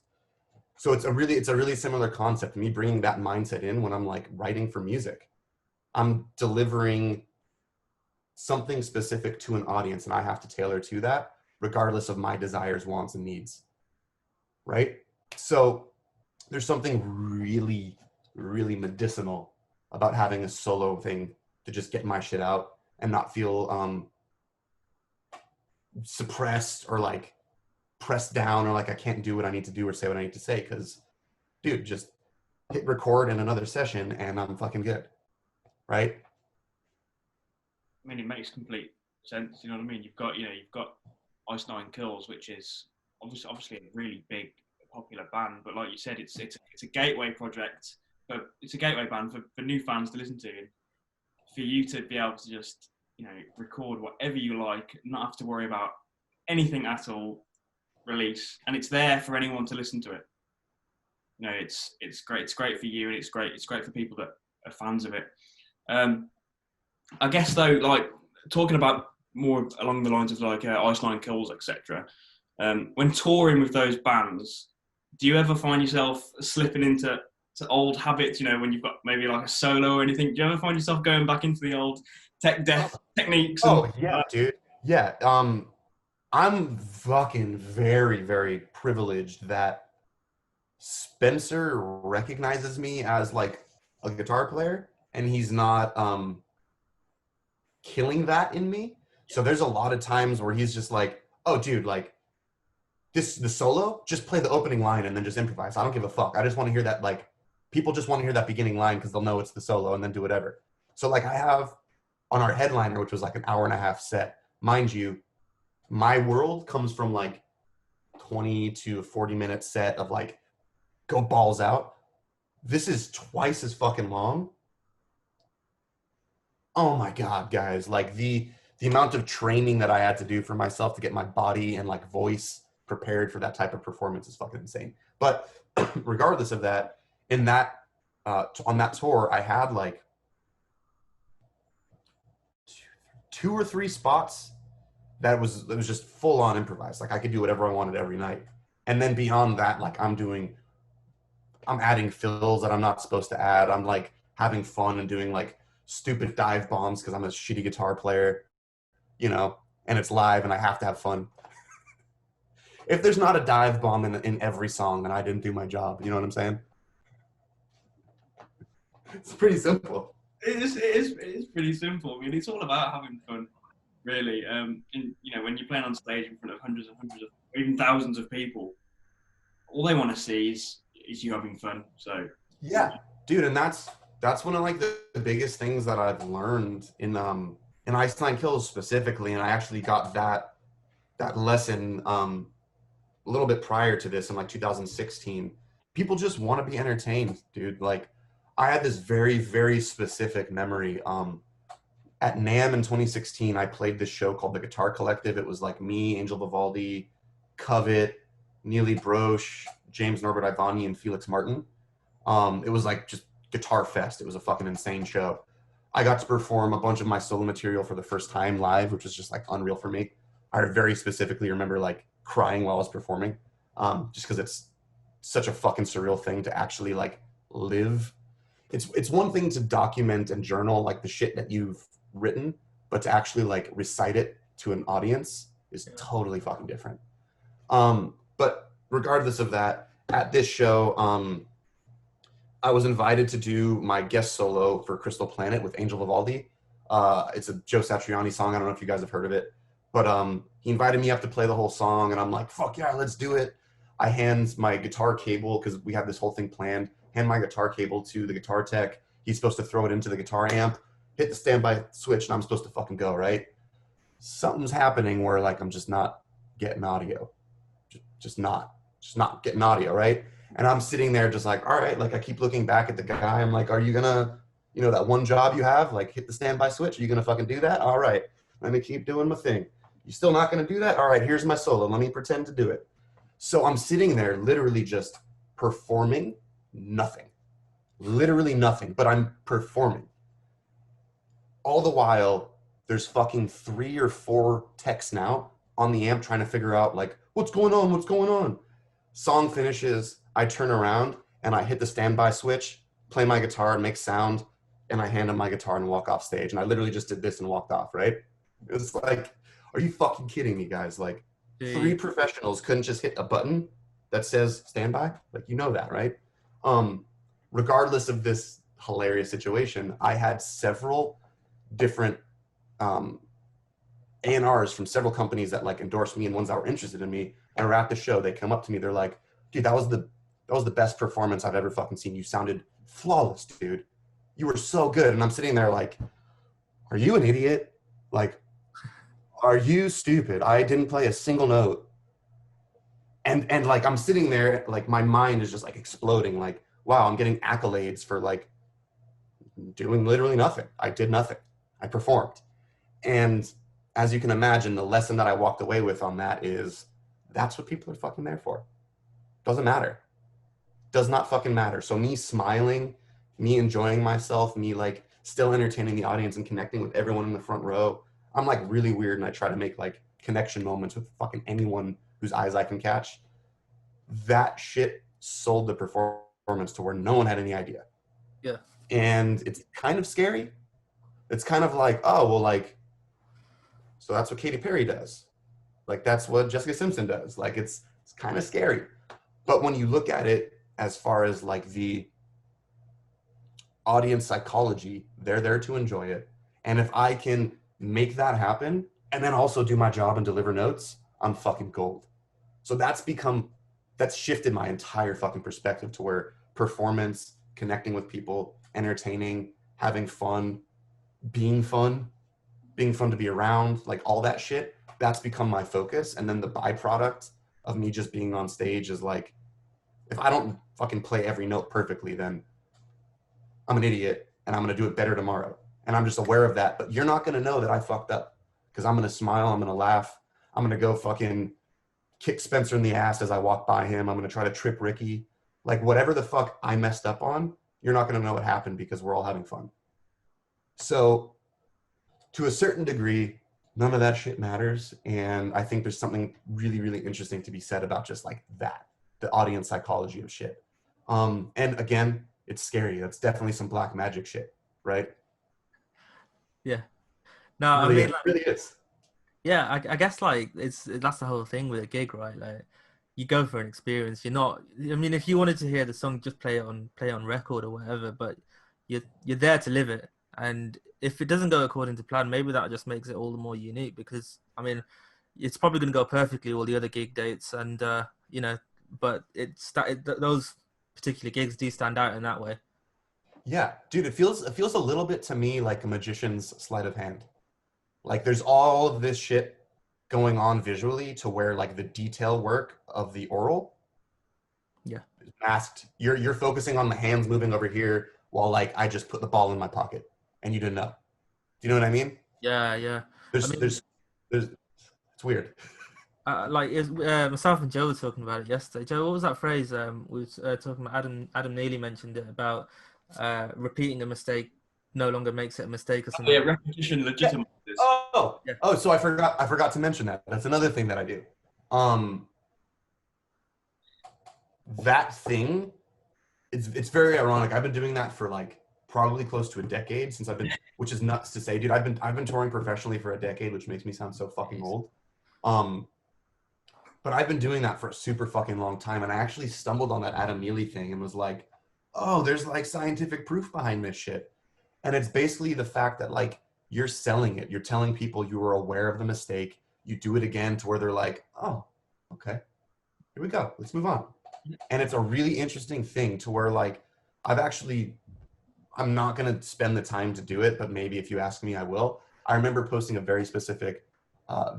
So it's a really similar concept. Me bringing that mindset in when I'm like writing for music, I'm delivering something specific to an audience and I have to tailor to that regardless of my desires, wants, and needs. Right. So there's something really, really medicinal about having a solo thing to just get my shit out and not feel suppressed or like pressed down or like I can't do what I need to do or say what I need to say. Because, dude, just hit record in another session and I'm fucking good, right? I mean, it makes complete sense. You know what I mean? You've got Ice Nine Kills, which is obviously a really big, popular band. But like you said, it's a gateway project. But it's a gateway band for new fans to listen to, and for you to be able to just record whatever you like, not have to worry about anything at all, release, and it's there for anyone to listen to it. It's great. It's great for you, and it's great for people that are fans of it. I guess though, like talking about more along the lines of like Ice Nine Kills, etc. When touring with those bands, do you ever find yourself slipping into old habits? You know, when you've got maybe like a solo or anything, do you ever find yourself going back into the old tech death techniques? And Oh yeah, dude. Yeah. I'm fucking very, very privileged that Spencer recognizes me as like a guitar player and he's not killing that in me. So there's a lot of times where he's just like, oh dude, like the solo, just play the opening line and then just improvise. I don't give a fuck. I just want to hear that, like people just want to hear that beginning line because they'll know it's the solo and then do whatever. So like I have on our headliner, which was like an hour and a half set, mind you, my world comes from like 20 to 40-minute set of like go balls out. This is twice as fucking long. Oh my god, guys! Like the amount of training that I had to do for myself to get my body and like voice prepared for that type of performance is fucking insane. But regardless of that, in that on that tour, I had like 2 or 3 spots that it was just full on improvised. Like I could do whatever I wanted every night. And then beyond that, like I'm adding fills that I'm not supposed to add. I'm like having fun and doing like stupid dive bombs because I'm a shitty guitar player, you know, and it's live and I have to have fun. If there's not a dive bomb in every song, then I didn't do my job. You know what I'm saying? It's pretty simple. it is pretty simple. I mean, it's all about having fun, really. And when you're playing on stage in front of hundreds and hundreds of, even thousands of people, all they want to see is you having fun. So yeah, dude, and that's one of like the biggest things that I've learned in Ice Nine Kills specifically, and I actually got that lesson a little bit prior to this in like 2016. People just want to be entertained, dude. Like I had this very, very specific memory. At NAMM in 2016, I played this show called The Guitar Collective. It was like me, Angel Vivaldi, Covet, Neely Broche, James Norbert Ivani, and Felix Martin. It was like just guitar fest. It was a fucking insane show. I got to perform a bunch of my solo material for the first time live, which was just like unreal for me. I very specifically remember like crying while I was performing, just because it's such a fucking surreal thing to actually like live. It's one thing to document and journal like the shit that you've written, but to actually like recite it to an audience is totally fucking different. But regardless of that, at this show, I was invited to do my guest solo for Crystal Planet with Angel Vivaldi. It's a Joe Satriani song. I don't know if you guys have heard of it, but he invited me up to play the whole song, and I'm like, fuck yeah, let's do it. I hand my guitar cable, because we had this whole thing planned, hand my guitar cable to the guitar tech. He's supposed to throw it into the guitar amp, hit the standby switch, and I'm supposed to fucking go, right? Something's happening where like I'm just not getting audio. Just not getting audio, right? And I'm sitting there just like, all right, like I keep looking back at the guy. I'm like, are you gonna, that one job you have, like hit the standby switch? Are you gonna fucking do that? All right, let me keep doing my thing. You still not gonna do that? All right, here's my solo. Let me pretend to do it. So I'm sitting there literally just performing nothing. Literally nothing, but I'm performing. All the while, there's fucking 3 or 4 techs now on the amp trying to figure out like, what's going on? What's going on? Song finishes, I turn around and I hit the standby switch, play my guitar and make sound, and I hand him my guitar and walk off stage. And I literally just did this and walked off, right? It was like, are you fucking kidding me, guys? Like, 3 professionals couldn't just hit a button that says standby? Like, that, right? Regardless of this hilarious situation, I had several different A&Rs from several companies that like endorsed me and ones that were interested in me. And we're at the show, they come up to me, they're like, dude, that was the best performance I've ever fucking seen. You sounded flawless, dude. You were so good. And I'm sitting there like, are you an idiot? Like, are you stupid? I didn't play a single note. And like I'm sitting there, like my mind is just like exploding, like, wow, I'm getting accolades for like doing literally nothing. I did nothing. I performed. And as you can imagine, the lesson that I walked away with on that is that's what people are fucking there for. Doesn't matter. Does not fucking matter. So me smiling, me enjoying myself, me like still entertaining the audience and connecting with everyone in the front row. I'm like really weird and I try to make like connection moments with fucking anyone whose eyes I can catch. That shit sold the performance to where no one had any idea. Yeah. And it's kind of scary. It's kind of like, oh, well, like, so that's what Katy Perry does. Like, that's what Jessica Simpson does. Like, it's kind of scary. But when you look at it as far as like the audience psychology, they're there to enjoy it. And if I can make that happen and then also do my job and deliver notes, I'm fucking gold. So that's shifted my entire fucking perspective to where performance, connecting with people, entertaining, having fun, being fun to be around, like all that shit, that's become my focus. And then the byproduct of me just being on stage is like, if I don't fucking play every note perfectly, then I'm an idiot and I'm going to do it better tomorrow. And I'm just aware of that. But you're not going to know that I fucked up because I'm going to smile. I'm going to laugh. I'm going to go fucking kick Spencer in the ass as I walk by him. I'm going to try to trip Ricky. Like whatever the fuck I messed up on, you're not going to know what happened because we're all having fun. So to a certain degree, none of that shit matters. And I think there's something really, really interesting to be said about just like that, the audience psychology of shit. And again, it's scary. That's definitely some black magic shit, right? Yeah. No, it really I mean, is. It really is. Yeah, I guess like that's the whole thing with a gig, right? Like you go for an experience. You're not. I mean, if you wanted to hear the song, just play it on record or whatever. But you're there to live it. And if it doesn't go according to plan, maybe that just makes it all the more unique. Because I mean, it's probably going to go perfectly all the other gig dates, and but those particular gigs do stand out in that way. Yeah, dude, it feels a little bit to me like a magician's sleight of hand. Like there's all of this shit going on visually to where like the detail work of the oral is masked. You're focusing on the hands moving over here while like I just put the ball in my pocket and you didn't know. Do you know what I mean? Yeah. There's I mean, it's weird. Myself and Joe were talking about it yesterday. Joe, what was that phrase? We were talking about Adam Neely mentioned it about repeating a mistake no longer makes it a mistake or something. Yeah, repetition legitimizes. Oh, so I forgot to mention that. That's another thing that I do. That thing, it's very ironic. I've been doing that for like probably close to a decade since which is nuts to say, dude. I've been touring professionally for a decade, which makes me sound so fucking old. Um, but I've been doing that for a super fucking long time, and I actually stumbled on that Adam Neely thing and was like, oh, there's like scientific proof behind this shit. And it's basically the fact that like you're selling it. You're telling people you were aware of the mistake. You do it again to where they're like, oh, okay, here we go. Let's move on. And it's a really interesting thing to where like I'm not going to spend the time to do it, but maybe if you ask me, I will. I remember posting a very specific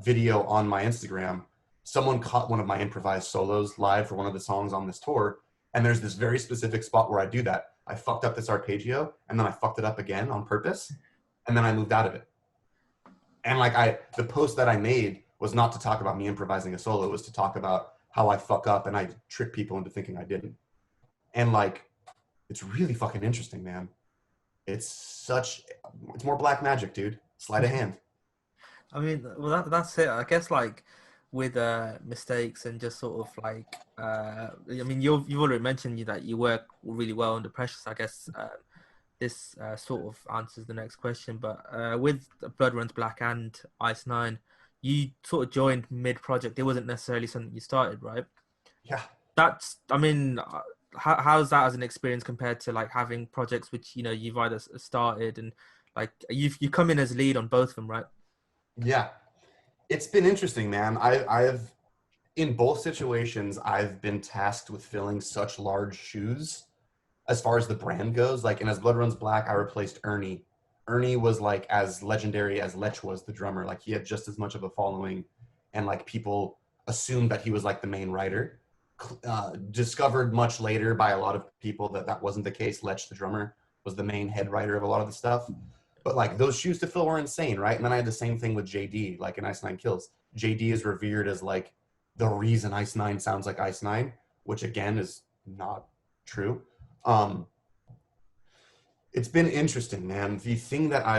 video on my Instagram. Someone caught one of my improvised solos live for one of the songs on this tour. And there's this very specific spot where I do that. I fucked up this arpeggio and then I fucked it up again on purpose. And then I moved out of it. And like the post that I made was not to talk about me improvising a solo. It was to talk about how I fuck up and I trick people into thinking I didn't. And like, it's really fucking interesting, man. It's more black magic, dude. Sleight of hand. I mean, well, that's it. I guess like with mistakes and just sort of like, I mean, you've already mentioned that you work really well under pressure. So I guess this sort of answers the next question. But with Blood Runs Black and Ice Nine, you sort of joined mid-project. It wasn't necessarily something you started, right? Yeah. That's, I mean, how's that as an experience compared to like having projects which you've either started and like you come in as lead on both of them, right? Yeah. It's been interesting, man. I've in both situations I've been tasked with filling such large shoes as far as the brand goes. Like, and as Blood Runs Black, I replaced Ernie. Ernie was like as legendary as Lech was, the drummer. Like, he had just as much of a following, and like people assumed that he was like the main writer. Discovered much later by a lot of people that wasn't the case. Lech, the drummer, was the main head writer of a lot of the stuff. But like those shoes to fill were insane, right? And then I had the same thing with JD, like in Ice Nine Kills. JD is revered as like the reason Ice Nine sounds like Ice Nine, which again is not true. Um, it's been interesting, man. The thing that I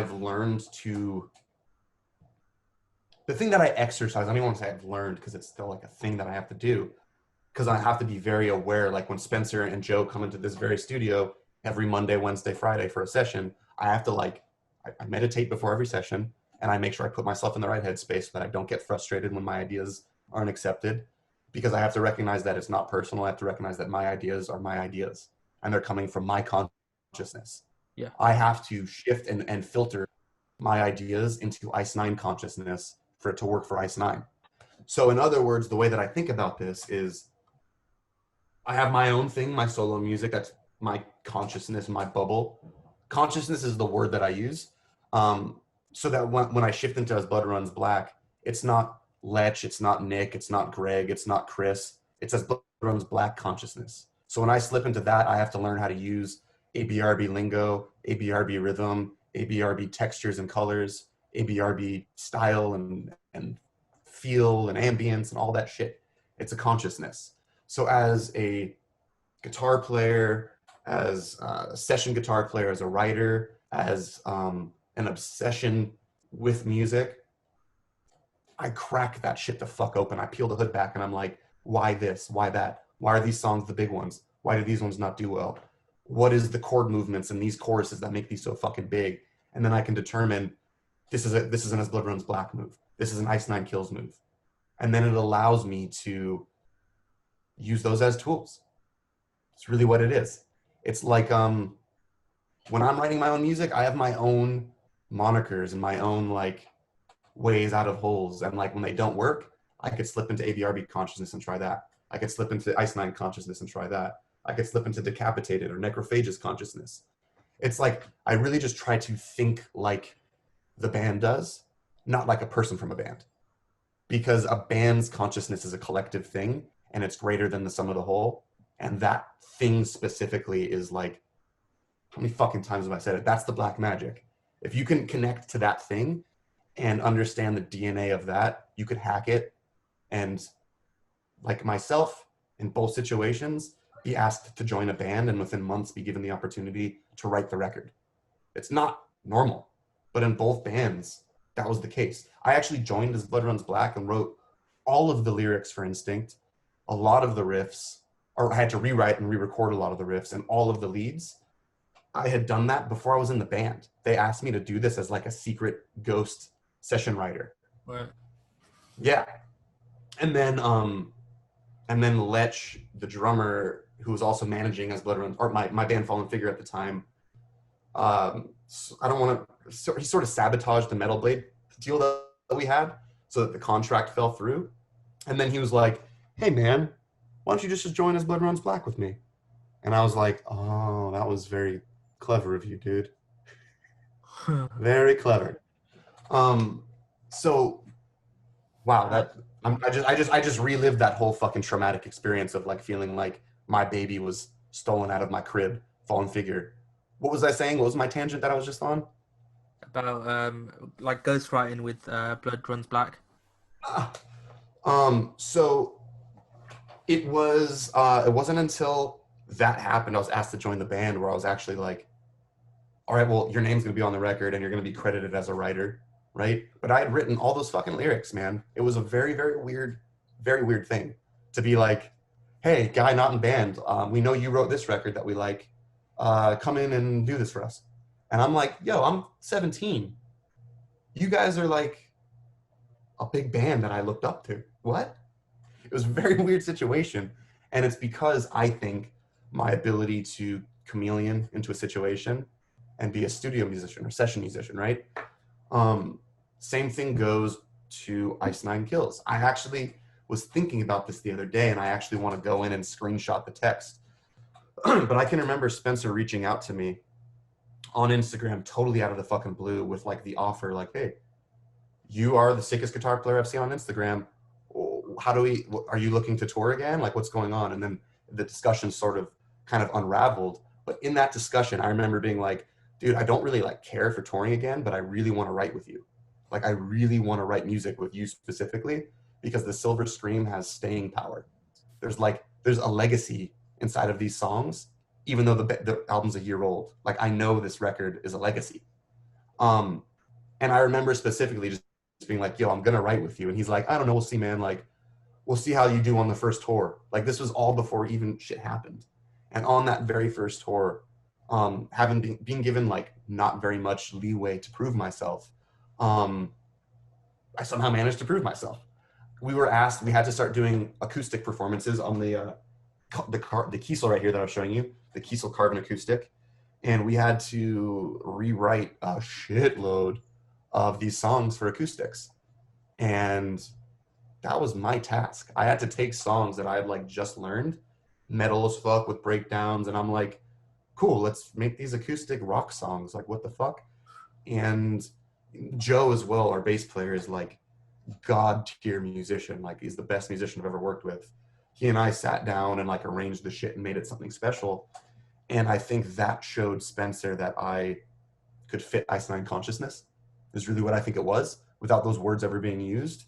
exercise, I don't even want to say I've learned because it's still like a thing that I have to do, because I have to be very aware. Like when Spencer and Joe come into this very studio every Monday, Wednesday, Friday for a session, I have to like, I meditate before every session, and I make sure I put myself in the right headspace so that I don't get frustrated when my ideas aren't accepted, because I have to recognize that it's not personal. I have to recognize that my ideas are my ideas and they're coming from my consciousness. Yeah. I have to shift and filter my ideas into Ice Nine consciousness for it to work for Ice Nine. So in other words, the way that I think about this is I have my own thing, my solo music. That's my consciousness, my bubble. Consciousness is the word that I use. So that when I shift into As Blood Runs Black, it's not Lech, it's not Nick, it's not Greg, it's not Chris. It's As Blood Runs Black consciousness. So when I slip into that, I have to learn how to use ABRB lingo, ABRB rhythm, ABRB textures and colors, ABRB style and feel and ambience and all that shit. It's a consciousness. So as a guitar player, as a session guitar player, as a writer, as an obsession with music, I crack that shit the fuck open. I peel the hood back and I'm like, why this? Why that? Why are these songs the big ones? Why do these ones not do well? What is the chord movements in these choruses that make these so fucking big? And then I can determine this is an As Blood Runs Black move. This is an Ice Nine Kills move. And then it allows me to use those as tools. It's really what it is. It's like when I'm writing my own music, I have my own monikers and my own like ways out of holes. And like when they don't work, I could slip into AVRB consciousness and try that. I could slip into Ice Nine consciousness and try that. I could slip into decapitated or necrophagous consciousness. It's like I really just try to think like the band does, not like a person from a band. Because a band's consciousness is a collective thing and it's greater than the sum of the whole. And that thing specifically is like, how many fucking times have I said it? That's the black magic. If you can connect to that thing and understand the DNA of that, you could hack it and, like myself, in both situations, be asked to join a band and within months be given the opportunity to write the record. It's not normal, but in both bands, that was the case. I actually joined As Blood Runs Black and wrote all of the lyrics for Instinct, a lot of the riffs, or I had to rewrite and re-record a lot of the riffs and all of the leads. I had done that before I was in the band. They asked me to do this as like a secret ghost session writer. Right. Yeah. And then Lech, the drummer, who was also managing as Blood Runs, or my band Fallen Figure at the time, I don't want to, he sort of sabotaged the Metal Blade deal that we had so that the contract fell through. And then he was like, hey man, why don't you just join as Blood Runs Black with me? And I was like, oh, that was very clever of you, dude. Very clever. So wow, I just relived that whole fucking traumatic experience of like feeling like my baby was stolen out of my crib, Fallen Figure. What was I saying? What was my tangent that I was just on? About like ghostwriting with Blood Runs Black. Ah, so it wasn't until that happened I was asked to join the band where I was actually like, all right, well, your name's gonna be on the record and you're gonna be credited as a writer, right? But I had written all those fucking lyrics, man. It was a very weird thing to be like, hey, guy not in band, we know you wrote this record that we like. Come in and do this for us. And I'm like, yo, I'm 17. You guys are like a big band that I looked up to. What? It was a very weird situation. And it's because I think my ability to chameleon into a situation and be a studio musician or session musician, right? Um, Same thing goes to Ice Nine Kills. I actually was thinking about this the other day, and I actually want to go in and screenshot the text. But I can remember Spencer reaching out to me on Instagram, totally out of the fucking blue, with like the offer, like, "Hey, you are the sickest guitar player I've seen on Instagram. How do we? Are you looking to tour again? Like, what's going on?" And then the discussion sort of kind of unraveled. But in that discussion, I remember being like, dude, I don't really like care for touring again, but I really want to write with you. Like, I really want to write music with you specifically because the Silver Scream has staying power. There's a legacy inside of these songs, even though the album's a year old. Like, I know this record is a legacy. Um, and I remember specifically just being like, yo, I'm gonna write with you. And he's like, I don't know, we'll see, man. Like, we'll see how you do on the first tour. Like, this was all before even shit happened. And on that very first tour, having been given like not very much leeway to prove myself, I somehow managed to prove myself. We were asked, we had to start doing acoustic performances on the Kiesel right here that I was showing you, the Kiesel Carbon Acoustic. And we had to rewrite a shitload of these songs for acoustics. And that was my task. I had to take songs that I had like just learned, metal as fuck with breakdowns, and I'm like, cool, let's make these acoustic rock songs. Like, what the fuck? And Joe as well, our bass player, is like god tier musician. Like, he's the best musician I've ever worked with. He and I sat down and like arranged the shit and made it something special. And I think that showed Spencer that I could fit Ice Nine consciousness, is really what I think it was, without those words ever being used.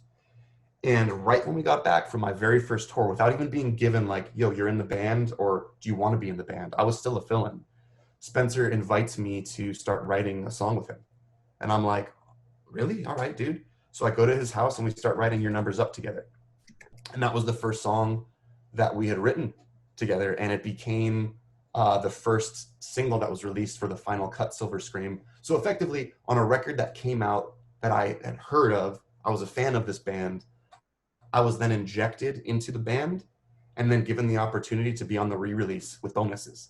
And right when we got back from my very first tour, without even being given like, yo, you're in the band, or do you want to be in the band? I was still a fill-in. Spencer invites me to start writing a song with him. And I'm like, really? All right, dude. So I go to his house and we start writing Your Numbers Up together. And that was the first song that we had written together. And it became the first single that was released for the Final Cut Silver Scream. So effectively, on a record that came out that I had heard of, I was a fan of this band. I was then injected into the band and then given the opportunity to be on the re-release with bonuses.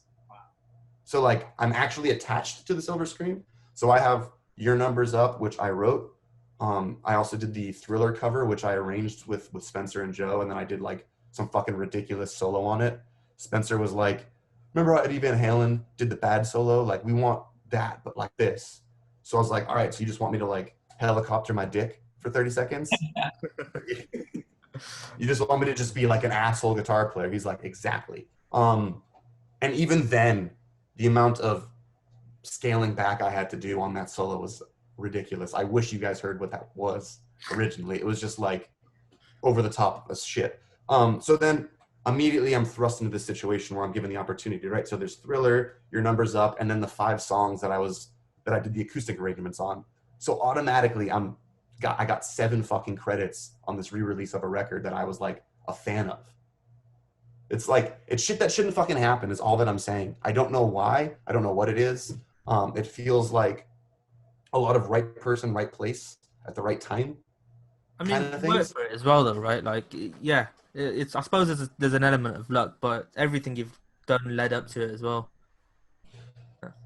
So like, I'm actually attached to the Silver Scream. So I have Your Numbers Up, which I wrote. I also did the Thriller cover, which I arranged with Spencer and Joe. And then I did like some fucking ridiculous solo on it. Spencer was like, remember how Eddie Van Halen did the Bad solo? Like, we want that, but like this. So I was like, all right, so you just want me to like helicopter my dick for 30 seconds? You just want me to just be like an asshole guitar player? He's like, exactly. And even then, the amount of scaling back I had to do on that solo was ridiculous. I wish you guys heard what that was originally. It was just like over the top as shit. So then immediately I'm thrust into this situation where I'm given the opportunity, right? So there's Thriller, Your Numbers Up, and then the 5 songs that I did the acoustic arrangements on. So automatically I got 7 fucking credits on this re-release of a record that I was like a fan of. It's like, it's shit that shouldn't fucking happen is all that I'm saying. I don't know why. I don't know what it is. It feels like a lot of right person, right place at the right time. I mean, kind of you work things. for it as well, though, right? Like, yeah, it's. I suppose there's an element of luck, but everything you've done led up to it as well.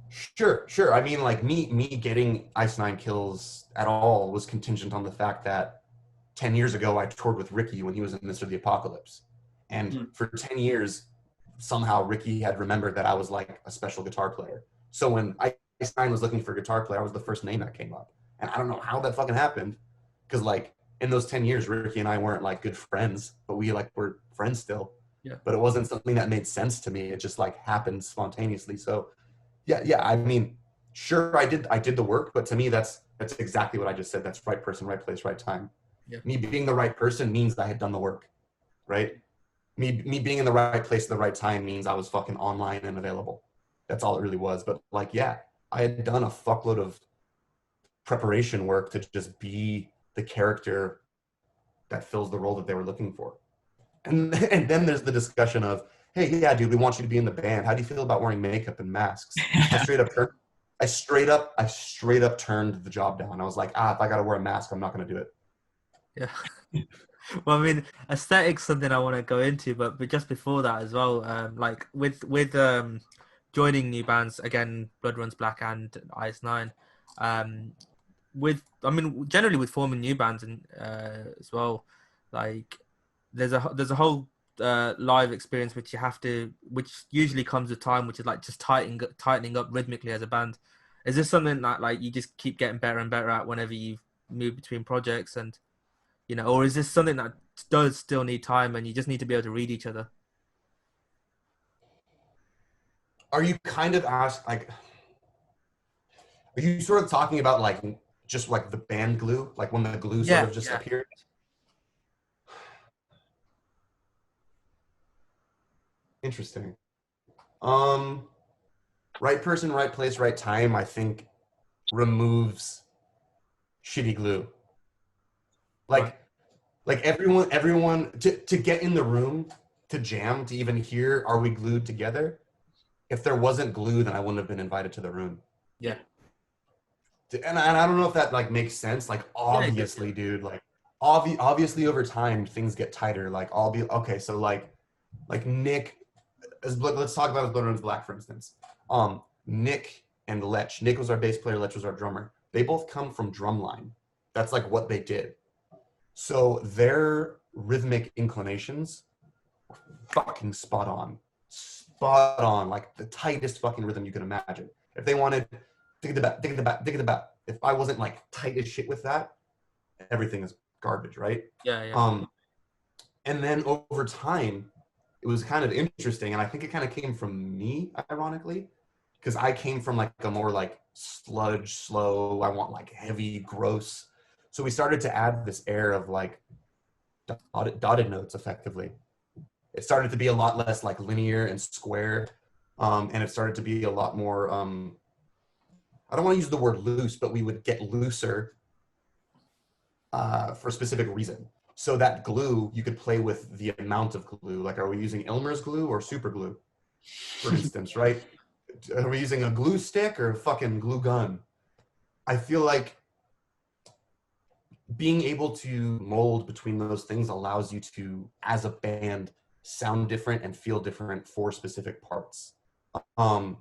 Sure, sure. I mean, like me getting Ice Nine kills at all was contingent on the fact that 10 years ago I toured with Ricky when he was in Mr. The Apocalypse. And Mm. for 10 years, somehow Ricky had remembered that I was like a special guitar player. So when Ice Nine was looking for a guitar player, I was the first name that came up. And I don't know how that fucking happened. Because like in those 10 years, Ricky and I weren't like good friends, but we like were friends still. Yeah. But it wasn't something that made sense to me. It just like happened spontaneously. So yeah. I mean, sure, I did the work, but to me, that's exactly what I just said. That's right person, right place, right time. Yeah. Me being the right person means I had done the work, right? Me being in the right place at the right time means I was fucking online and available. That's all it really was. But like, yeah, I had done a fuckload of preparation work to just be the character that fills the role that they were looking for. And then there's the discussion of, hey, yeah, dude, we want you to be in the band. How do you feel about wearing makeup and masks? I straight up turned, I straight up turned the job down. I was like, if I gotta wear a mask, I'm not gonna do it. Yeah. Well, I mean, aesthetics something I want to go into, but just before that as well, like with joining new bands again, Blood Runs Black and Ice Nine, um, with I mean generally with forming new bands and as well, like there's a whole live experience which you have to, which usually comes with time, which is like just tightening up rhythmically as a band. Is this something that like you just keep getting better and better at whenever you move between projects and or is this something that does still need time and you just need to be able to read each other? Are you kind of are you sort of talking about like just like the band glue, like when the glue sort Yeah, of just yeah, appeared? Interesting. Um, right person, right place, right time, I think removes shitty glue. right. Like everyone to get in the room to jam to even hear are we glued together. If there wasn't glue, then I wouldn't have been invited to the room. Yeah, And I don't know if that like makes sense. Like yeah, it does. obviously, dude, like obviously over time things get tighter. Like I'll be okay. So like Nick, let's talk about his Blood Runs Black for instance. Nick and Lech. Nick was our bass player. Lech was our drummer. They both come from drumline. That's like what they did. So their rhythmic inclinations fucking spot on, like the tightest fucking rhythm you can imagine. If they wanted dig the bat, dig the bat, dig the bat, if I wasn't like tight as shit with that, everything is garbage, right? Yeah, yeah, Um, and then over time, it was kind of interesting, and I think it kind of came from me, ironically, because I came from like a more like sludge, slow. I want like heavy, gross. So we started to add this air of like dotted notes, effectively. It started to be a lot less like linear and square, and it started to be a lot more. I don't want to use the word loose, but we would get looser for a specific reason. So that glue, you could play with the amount of glue. Like, are we using Elmer's glue or super glue, for instance, right? Are we using a glue stick or a fucking glue gun? I feel like being able to mold between those things allows you to, as a band, sound different and feel different for specific parts. Um,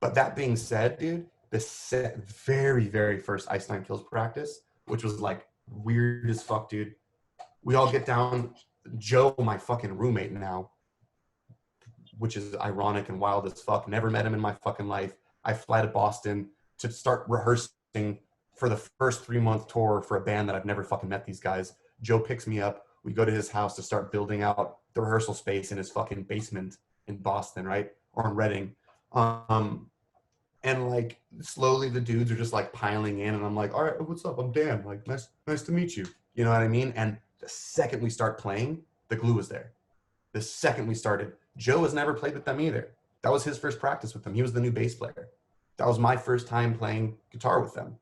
but that being said, dude, very, very first Ice Nine Kills practice, which was like weird as fuck, dude. We all get down. Joe, my fucking roommate now, which is ironic and wild as fuck. Never met him in my fucking life. I fly to Boston to start rehearsing for the first 3-month tour for a band that I've never fucking met these guys. Joe picks me up. We go to his house to start building out the rehearsal space in his fucking basement in Boston, right? Or in Reading. And like slowly the dudes are just like piling in and I'm like, all right, what's up? I'm Dan. Like, nice to meet you. You know what I mean? And the second we start playing, the glue was there. The second we started, Joe has never played with them either. That was his first practice with them. He was the new bass player. That was my first time playing guitar with them.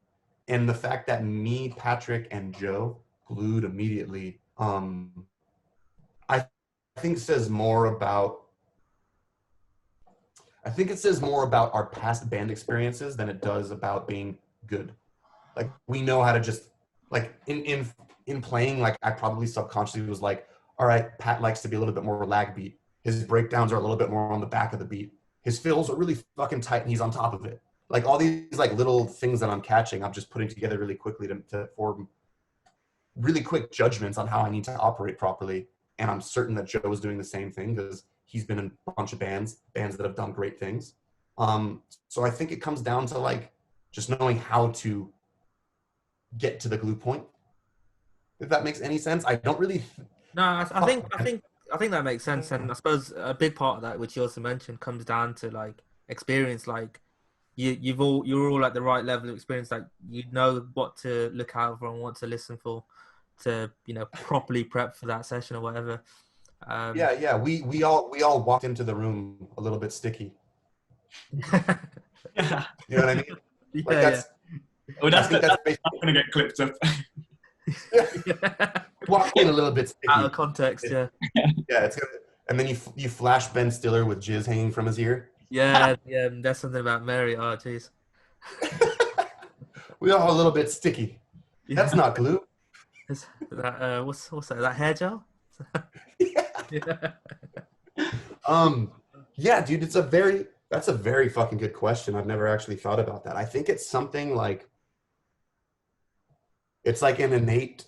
And the fact that me, Patrick, and Joe glued immediately, I think says more about I think it says more about our past band experiences than it does about being good. Like we know how to just like in playing, like I probably subconsciously was like, all right, Pat likes to be a little bit more lag beat. His breakdowns are a little bit more on the back of the beat. His fills are really fucking tight and he's on top of it. Like all these like little things that I'm catching, I'm just putting together really quickly to form really quick judgments on how I need to operate properly. And I'm certain that Joe is doing the same thing because he's been in a bunch of bands that have done great things. So I think it comes down to like just knowing how to get to the glue point. If that makes any sense, I don't really. No, I think that makes sense, and I suppose a big part of that, which you also mentioned, comes down to like experience. Like you're all at the right level of experience. Like you know what to look out for and what to listen for, to properly prep for that session or whatever. Yeah. We all walked into the room a little bit sticky. Yeah. You know what I mean? Like Yeah. Well, I think that's basically going to get clipped up. Yeah. walked in a little bit sticky. Out of context, yeah. Yeah, it's gonna, and then you flash Ben Stiller with jizz hanging from his ear. Yeah, that's something about Mary. Oh, jeez. We all a little bit sticky. Yeah. That's not glue. Is that, what's that? That hair gel? Yeah. Yeah. Yeah, dude, that's a very fucking good question. I've never actually thought about that. I think it's something like it's like an innate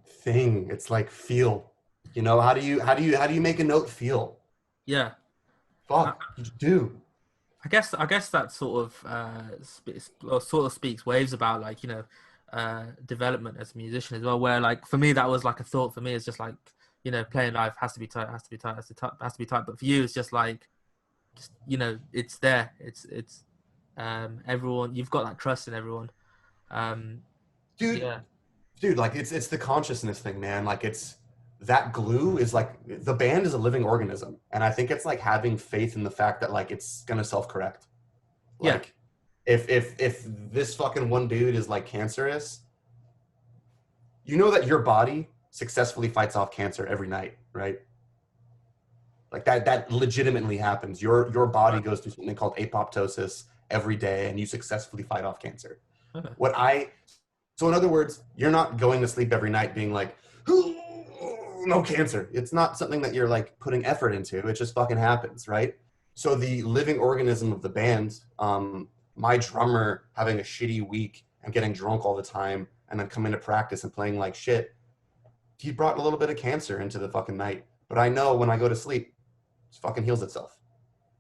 thing. It's like feel. How do you make a note feel? Yeah. Fuck, you do. I guess that sort of speaks waves about like development as a musician as well. Where like for me that was like a thought for me. It's just like playing live has to be tight, has to be tight, has to be tight. But for you, it's just like it's there. It's everyone. You've got that trust in everyone. Dude, Yeah. dude, like it's the consciousness thing, man. Like it's that glue is like the band is a living organism, and I think it's like having faith in the fact that like it's gonna self-correct. Yeah. Like if this fucking one dude is like cancerous, you know that your body successfully fights off cancer every night, right? Like that legitimately happens. Your body goes through something called apoptosis every day, and you successfully fight off cancer. Okay. So in other words, you're not going to sleep every night being like, no cancer. It's not something that you're like putting effort into. It just fucking happens, right? So the living organism of the band, my drummer having a shitty week and getting drunk all the time and then coming to practice and playing like shit, he brought a little bit of cancer into the fucking night. But I know when I go to sleep, it fucking heals itself.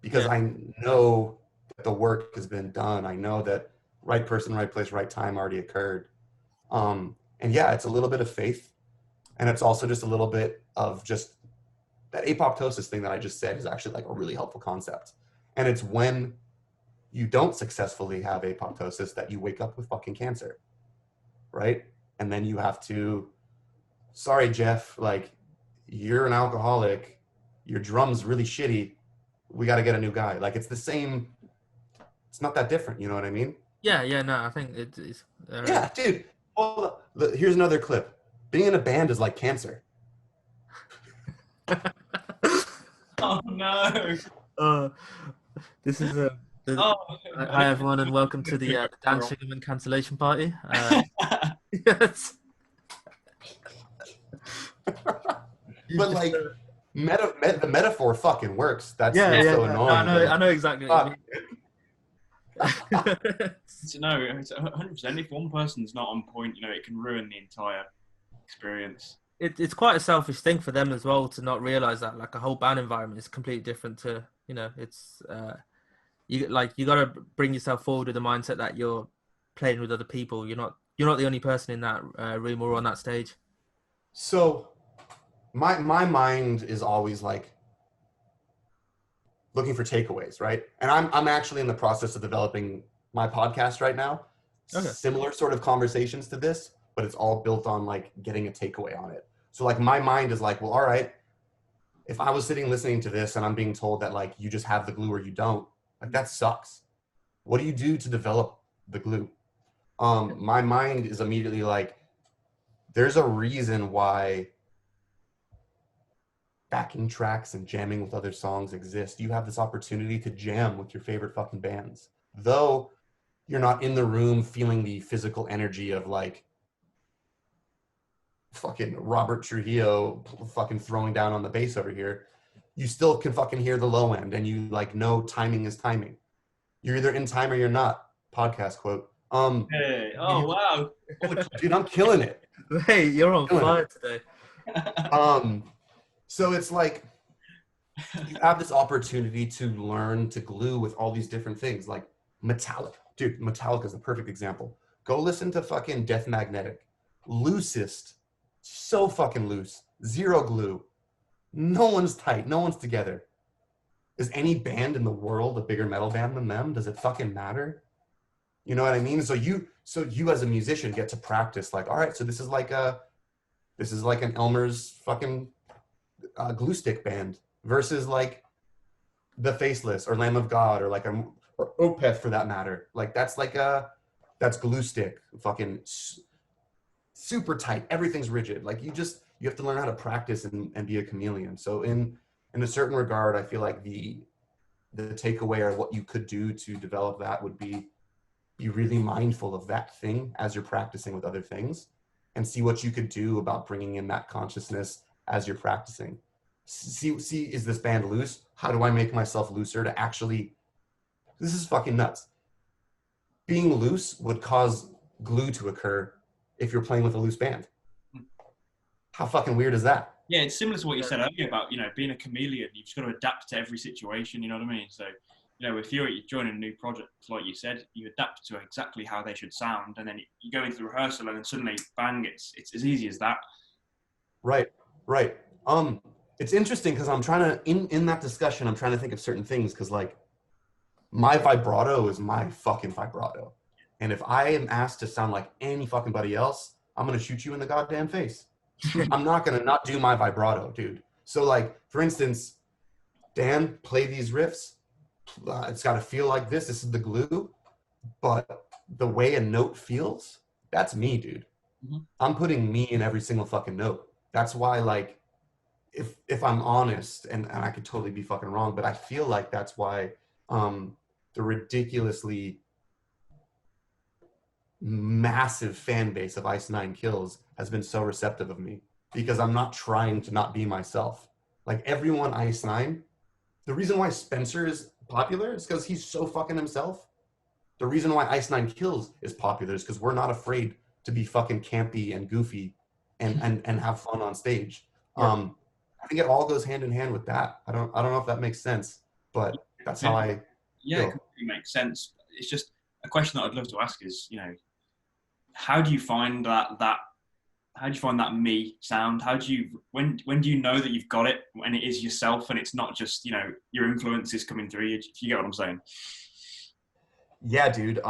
Because I know that the work has been done. I know that right person, right place, right time already occurred. And yeah, it's a little bit of faith. And it's also just a little bit of just that apoptosis thing that I just said is actually like a really helpful concept. And it's when you don't successfully have apoptosis that you wake up with fucking cancer, right? And then you have to, sorry, Jeff, like you're an alcoholic, your drum's really shitty, we got to get a new guy. Like it's the same, it's not that different, you know what I mean? Yeah, no, I think it is. Yeah, dude. Well, here's another clip. Being in a band is like cancer. Oh no! This is hi everyone, and welcome to the Dan Sugarman cancellation party. Yes. But like, the metaphor fucking works. That's yeah, so annoying. I know exactly what you mean. No, it's 100%. If one person's not on point, it can ruin the entire experience. It's quite a selfish thing for them as well to not realize that like a whole band environment is completely different to it's you got to bring yourself forward with the mindset that you're playing with other people. You're not the only person in that room or on that stage. So my mind is always like looking for takeaways, right? And I'm actually in the process of developing my podcast right now. Okay. Similar sort of conversations to this, but it's all built on like getting a takeaway on it. So like my mind is like, well, all right, if I was sitting listening to this and I'm being told that like you just have the glue or you don't, like that sucks. What do you do to develop the glue? My mind is immediately like, there's a reason why backing tracks and jamming with other songs exist. You have this opportunity to jam with your favorite fucking bands. Though you're not in the room feeling the physical energy of like fucking Robert Trujillo fucking throwing down on the bass over here, you still can fucking hear the low end, and you like know timing is timing. You're either in time or you're not. Podcast quote. Hey, oh wow. Dude, I'm killing it. Hey, you're on Killing fire it. today. So it's like you have this opportunity to learn to glue with all these different things, like Metallica. Dude, Metallica is a perfect example. Go listen to fucking Death Magnetic. Loosest, so fucking loose. Zero glue. No one's tight. No one's together. Is any band in the world a bigger metal band than them? Does it fucking matter? You know what I mean? So you as a musician get to practice like, all right, so this is like an Elmer's fucking glue stick band versus like the Faceless or Lamb of God or like or Opeth for that matter. Like that's that's glue stick, fucking super tight. Everything's rigid. Like you have to learn how to practice and be a chameleon. So in a certain regard, I feel like the takeaway or what you could do to develop that would be really mindful of that thing as you're practicing with other things, and see what you could do about bringing in that consciousness as you're practicing. See, is this band loose? How do I make myself looser to actually, this is fucking nuts. Being loose would cause glue to occur if you're playing with a loose band. How fucking weird is that? Yeah, it's similar to what you said earlier about, being a chameleon. You've just got to adapt to every situation, you know what I mean? So, if you're joining a new project, like you said, you adapt to exactly how they should sound, and then you go into the rehearsal, and then suddenly, bang, it's as easy as that. Right. It's interesting because I'm trying to, in that discussion, I'm trying to think of certain things because like my vibrato is my fucking vibrato. And if I am asked to sound like any fucking buddy else, I'm going to shoot you in the goddamn face. I'm not going to not do my vibrato, dude. So like, for instance, Dan, play these riffs. It's got to feel like this. This is the glue. But the way a note feels, that's me, dude. Mm-hmm. I'm putting me in every single fucking note. That's why, like, if I'm honest, and I could totally be fucking wrong, but I feel like that's why the ridiculously massive fan base of Ice Nine Kills has been so receptive of me, because I'm not trying to not be myself. Like everyone Ice Nine, the reason why Spencer is popular is because he's so fucking himself. The reason why Ice Nine Kills is popular is because we're not afraid to be fucking campy and goofy and have fun on stage. Yeah. I think it all goes hand in hand with that. I don't know if that makes sense, but that's how I feel. It completely makes sense. It's just a question that I'd love to ask is, how do you find that me sound? When do you know that you've got it, when it is yourself and it's not just, your influences coming through you? If you get what I'm saying? Yeah, dude.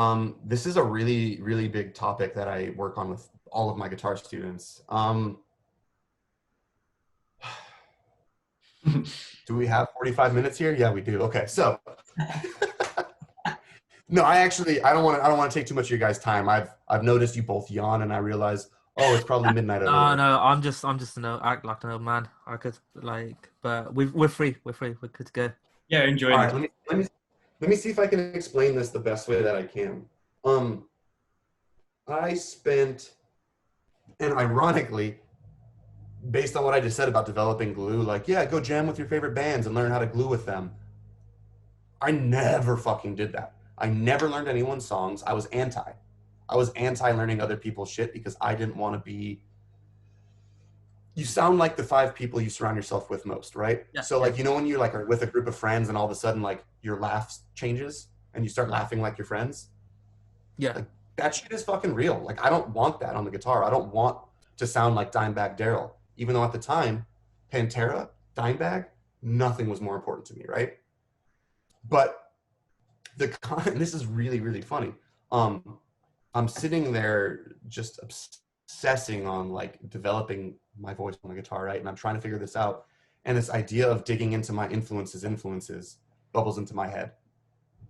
This is a really, really big topic that I work on with all of my guitar students. Do we have 45 minutes here? Yeah, we do. Okay, so no, I don't want to take too much of your guys' time. I've noticed you both yawn, and I realize, it's probably midnight over there. No, I'm just act like an old man. I could but we're free. We're good to go. Yeah, enjoy. All right, let me see if I can explain this the best way that I can. I spent, and ironically, based on what I just said about developing glue, like, yeah, go jam with your favorite bands and learn how to glue with them. I never fucking did that. I never learned anyone's songs. I was anti learning other people's shit because I didn't want to be, you sound like the 5 people you surround yourself with most, right? Yeah, so like, when you like are with a group of friends and all of a sudden like your laugh changes and you start laughing like your friends. Yeah. Like that shit is fucking real. Like I don't want that on the guitar. I don't want to sound like Dimebag Darrell, even though at the time, Pantera, Dimebag, nothing was more important to me, right? But this is really, really funny. I'm sitting there just obsessing on like developing my voice on the guitar, right? And I'm trying to figure this out. And this idea of digging into my influences bubbles into my head.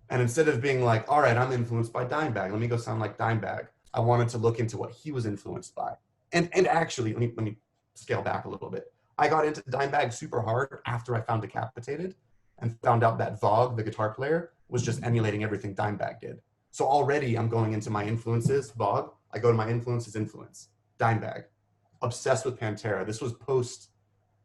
And instead of being like, all right, I'm influenced by Dimebag, let me go sound like Dimebag, I wanted to look into what he was influenced by. And actually, let me scale back a little bit. I got into Dimebag super hard after I found Decapitated and found out that Vogue, the guitar player, was just emulating everything Dimebag did. So already I'm going into my influences, Vogue. I go to my influence, Dimebag. obsessed with Pantera. This was post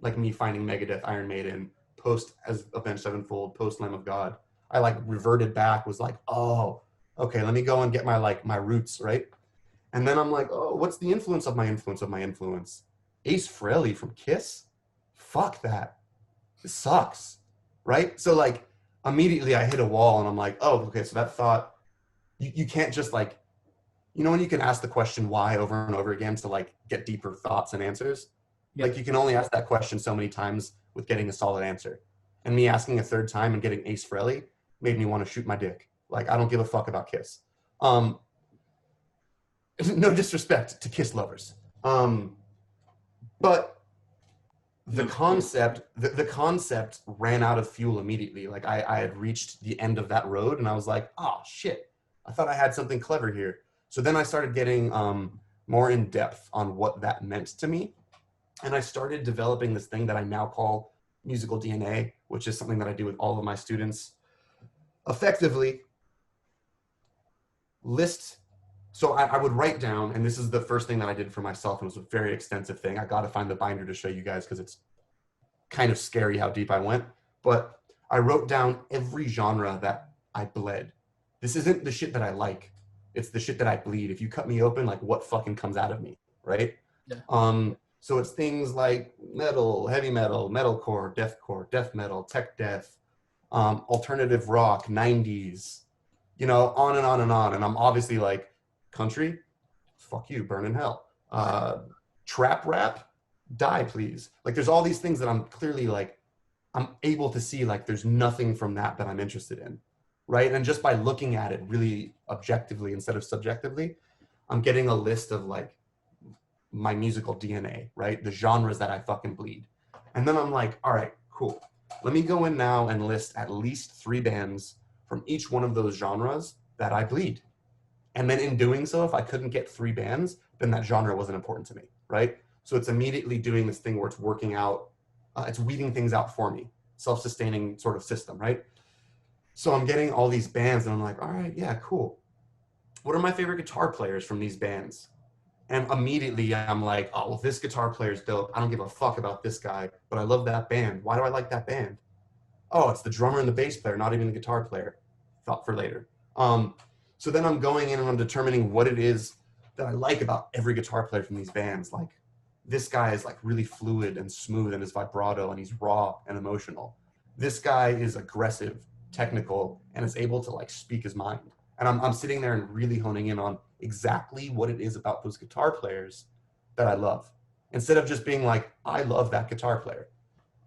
like me finding Megadeth, Iron Maiden, post as Avenged Sevenfold, post Lamb of God. I like reverted back, was like, oh, okay, let me go and get my roots, right? And then I'm like, oh, what's the influence of my influence of my influence? Ace Frehley from Kiss? Fuck that. It sucks, right? So like immediately I hit a wall and I'm like, oh, okay, so that thought, you can't just like, when you can ask the question why over and over again to like get deeper thoughts and answers? Yep. Like you can only ask that question so many times with getting a solid answer. And me asking a third time and getting Ace Frehley made me want to shoot my dick. Like I don't give a fuck about Kiss. No disrespect to Kiss lovers. But the concept ran out of fuel immediately. Like I had reached the end of that road and I was like, oh shit, I thought I had something clever here. So then I started getting more in depth on what that meant to me. And I started developing this thing that I now call musical DNA, which is something that I do with all of my students. Effectively, list. So I would write down, and this is the first thing that I did for myself, and it was a very extensive thing. I got to find the binder to show you guys because it's kind of scary how deep I went. But I wrote down every genre that I bled. This isn't the shit that I like. It's the shit that I bleed. If you cut me open, like what fucking comes out of me, right? Yeah. So it's things like metal, heavy metal, metalcore, death metal, tech death, alternative rock, 90s, on and on and on. And I'm obviously like, country, fuck you, burn in hell. Trap rap, die please. Like there's all these things that I'm clearly like, I'm able to see like there's nothing from that I'm interested in, right? And just by looking at it really objectively instead of subjectively, I'm getting a list of like my musical DNA, right? The genres that I fucking bleed. And then I'm like, all right, cool. Let me go in now and list at least 3 bands from each one of those genres that I bleed. And then in doing so, if I couldn't get 3 bands, then that genre wasn't important to me, right? So it's immediately doing this thing where it's working out, it's weeding things out for me, self-sustaining sort of system, right? So I'm getting all these bands and I'm like, all right, yeah, cool. What are my favorite guitar players from these bands? And immediately I'm like, oh, well, this guitar player is dope. I don't give a fuck about this guy, but I love that band. Why do I like that band? Oh, it's the drummer and the bass player, not even the guitar player. Thought for later. So then I'm going in and I'm determining what it is that I like about every guitar player from these bands. Like this guy is like really fluid and smooth in his vibrato and he's raw and emotional. This guy is aggressive, technical, and is able to like speak his mind. And I'm sitting there and really honing in on exactly what it is about those guitar players that I love. Instead of just being like, I love that guitar player.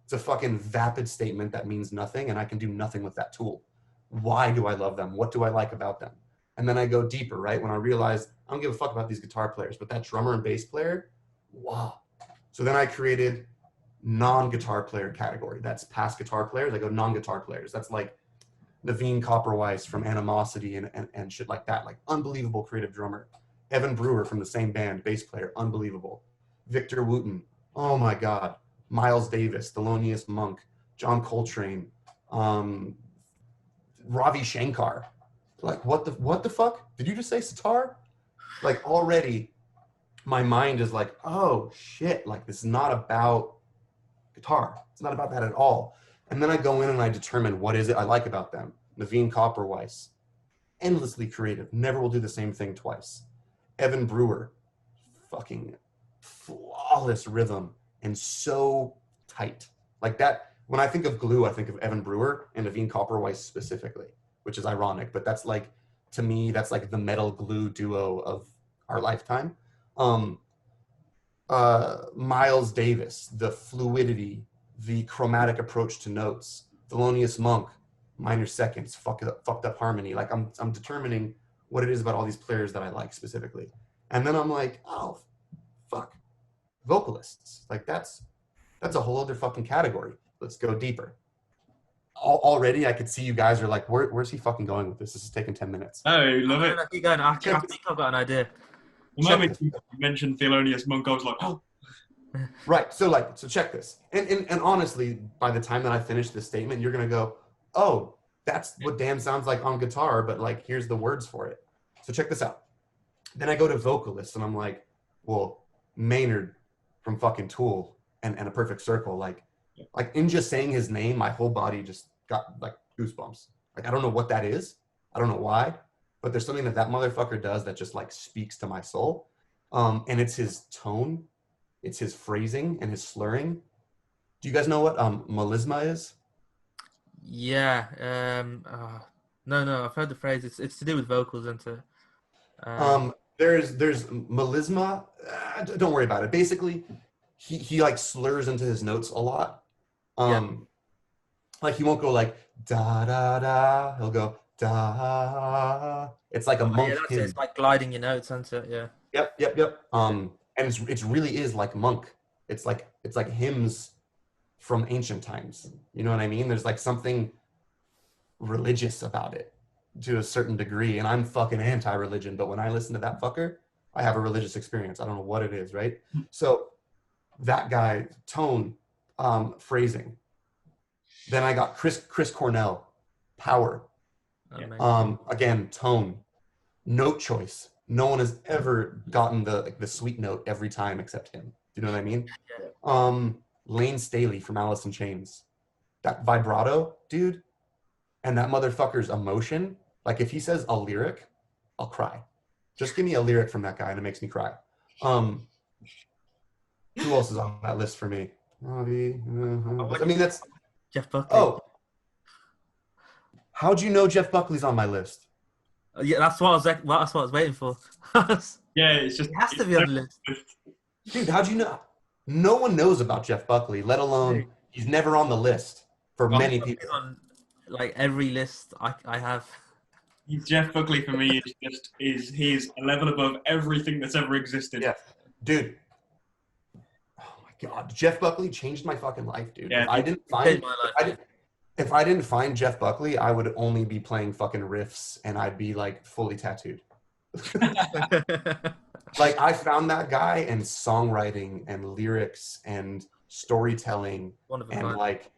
It's a fucking vapid statement that means nothing and I can do nothing with that tool. Why do I love them? What do I like about them? And then I go deeper, right? When I realize I don't give a fuck about these guitar players, but that drummer and bass player, wow. So then I created non-guitar player category. That's past guitar players. I go non-guitar players. That's like Naveen Copperweiss from Animosity and shit like that. Like unbelievable creative drummer. Evan Brewer from the same band, bass player, unbelievable. Victor Wooten, oh my God. Miles Davis, Thelonious Monk, John Coltrane, Ravi Shankar. Like what the fuck? Did you just say sitar? Like already my mind is like, oh shit, like this is not about guitar. It's not about that at all. And then I go in and I determine what is it I like about them. Naveen Copperweiss, endlessly creative, never will do the same thing twice. Evan Brewer, fucking flawless rhythm and so tight. Like that, when I think of glue, I think of Evan Brewer and Naveen Copperweiss specifically, which is ironic, but that's like, to me, that's like the metal glue duo of our lifetime. Miles Davis, the fluidity, the chromatic approach to notes. Thelonious Monk, minor seconds, fucked up harmony. Like I'm determining what it is about all these players that I like specifically. And then I'm like, oh, fuck, vocalists. Like that's a whole other fucking category. Let's go deeper. Already I could see you guys are like, where's he fucking going with this? This is taking 10 minutes. Oh, love it. Keep going. I think I've got an idea. The moment you mentioned Thelonious Monk, I was like, oh. Right. So check this. And honestly, by the time that I finish this statement, you're going to go, oh, that's what Dan sounds like on guitar, but like, here's the words for it. So check this out. Then I go to vocalists and I'm like, well, Maynard, Keenan, John Coltrane, Miles Davis, Thelonious Monk, John Coltrane, Evan Brewer, fucking flawless rhythm and so tight. Like that, when I think of glue, I think of Evan Brewer and Naveen Copperweiss specifically, which is ironic, but that's like, to me, that's like the metal glue duo of our lifetime. Miles Davis, the fluidity, the chromatic approach to notes. Thelonious Monk, minor seconds, fucked up harmony. Like I'm determining what it is about all these players that I like specifically. And then I'm like, oh, fuck, vocalists. Like that's from fucking Tool and A Perfect Circle. Like in just saying his name, my whole body just got like goosebumps. Like I don't know what that is. I don't know why, but there's something that motherfucker does that just like speaks to my soul. And it's his tone, it's his phrasing and his slurring. Do you guys know what melisma is? Yeah. No, I've heard the phrase. It's to do with vocals, isn't it? There's melisma. Don't worry about it. Basically, he like slurs into his notes a lot. Yeah. Like he won't go like da da da. He'll go da. It's like a monk Yeah, that's it. hymn. It's like gliding your notes, isn't it? Yeah. Yep. And it's really is like monk. It's like hymns from ancient times. You know what I mean? There's like something religious about it to a certain degree, and I'm fucking anti-religion, but when I listen to that fucker, I have a religious experience. I don't know what it is, right? So that guy, tone, phrasing. Then I got Chris Cornell, power. Again, tone, note choice. No one has ever gotten the sweet note every time except him. Do you know what I mean? Yeah. Lane Staley from Alice in Chains. That vibrato, dude, and that motherfucker's emotion. Like if he says a lyric, I'll cry. Just give me a lyric from that guy and it makes me cry. Who else is on that list for me? I mean, that's Jeff Buckley. Oh, how'd you know Jeff Buckley's on my list? Yeah, that's what I was waiting for. Yeah, it's just it has to be on the list. Dude, how'd you know? No one knows about Jeff Buckley, let alone he's never on the list for many people. On like every list I have. Jeff Buckley for me is a level above everything that's ever existed. Yeah, dude. Oh my god, Jeff Buckley changed my fucking life, dude. Yeah, if I didn't find Jeff Buckley, I would only be playing fucking riffs and I'd be like fully tattooed. Like I found that guy and songwriting and lyrics and storytelling and like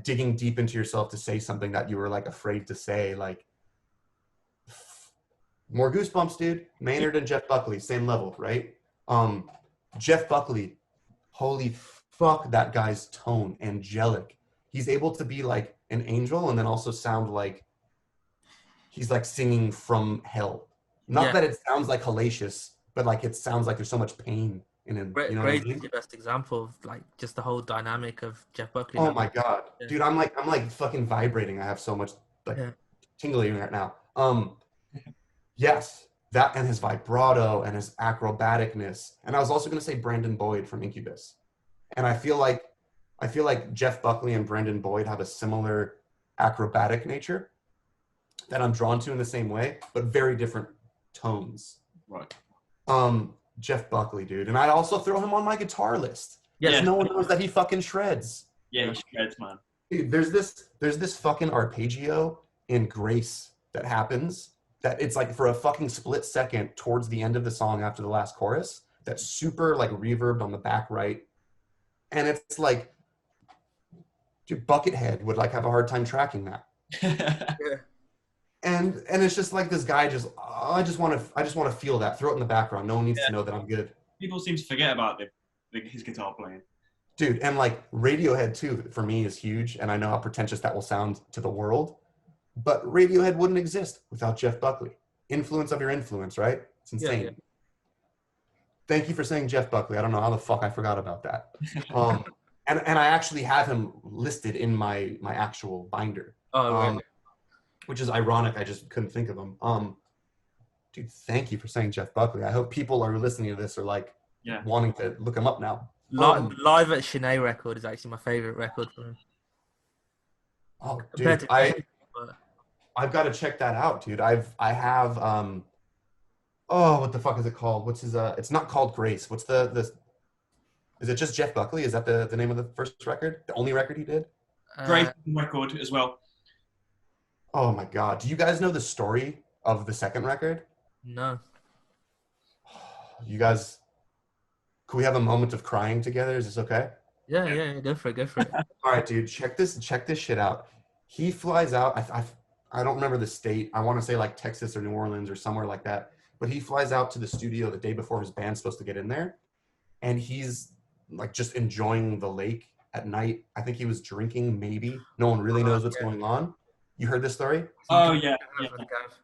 digging deep into yourself to say something that you were like afraid to say. Like more goosebumps, dude. Maynard and Jeff Buckley, same level, right? Jeff Buckley, holy fuck, that guy's tone, angelic. He's able to be like an angel and then also sound like he's like singing from hell. Not that it sounds like hellacious, but like it sounds like there's so much pain in him. You know what I mean? Is the best example of like just the whole dynamic of Jeff Buckley. Oh my god, dude, I'm like fucking vibrating. I have so much like tingling right now. Yes, that and his vibrato and his acrobaticness. And I was also gonna say Brandon Boyd from Incubus. And I feel like Jeff Buckley and Brandon Boyd have a similar acrobatic nature that I'm drawn to in the same way, but very different tones. Right. Jeff Buckley, dude. And I also throw him on my guitar list. Yes, no one knows that he fucking shreds. Yeah, he shreds, man. Dude, there's this fucking arpeggio in Grace that happens that it's like for a fucking split second towards the end of the song after the last chorus that's super like reverbed on the back right. And it's like, dude, Buckethead would like have a hard time tracking that. And it's just like this guy just I just want to feel that. Throw it in the background. No one needs to know that I'm good. People seem to forget about his guitar playing. Dude, and like Radiohead too for me is huge, and I know how pretentious that will sound to the world, but Radiohead wouldn't exist without Jeff Buckley. Influence of your influence, right? It's insane. Yeah. Thank you for saying Jeff Buckley. I don't know how the fuck I forgot about that. And I actually have him listed in my actual binder. Oh, right. Which is ironic. I just couldn't think of him. Dude, thank you for saying Jeff Buckley. I hope people are listening to this are like wanting to look him up now. Live at Sinead record is actually my favorite record for him. Oh, dude, I've got to check that out, dude. I have what the fuck is it called? What's his it's not called Grace. What's the is it just Jeff Buckley? Is that the name of the first record? The only record he did? Great record as well. Oh my god. Do you guys know the story of the second record? No. You guys, could we have a moment of crying together? Is this okay? Yeah, go for it. All right, dude, check this shit out. He flies out, I don't remember the state. I want to say like Texas or New Orleans or somewhere like that. But he flies out to the studio the day before his band's supposed to get in there. And he's like just enjoying the lake at night. I think he was drinking, maybe. No one really knows what's Yeah. going on. You heard this story? Oh yeah, yeah.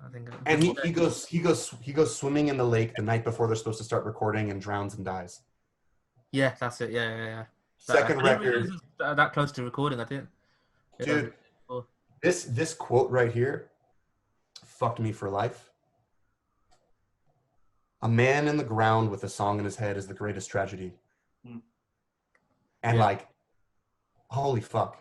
I think And he goes swimming in the lake the night before they're supposed to start recording and drowns and dies. Yeah, that's it. Yeah. I Second didn't realize record, it was that close to recording. I didn't realize dude. it before. This quote right here fucked me for life. A man in the ground with a song in his head is the greatest tragedy. And Yeah. like, holy fuck.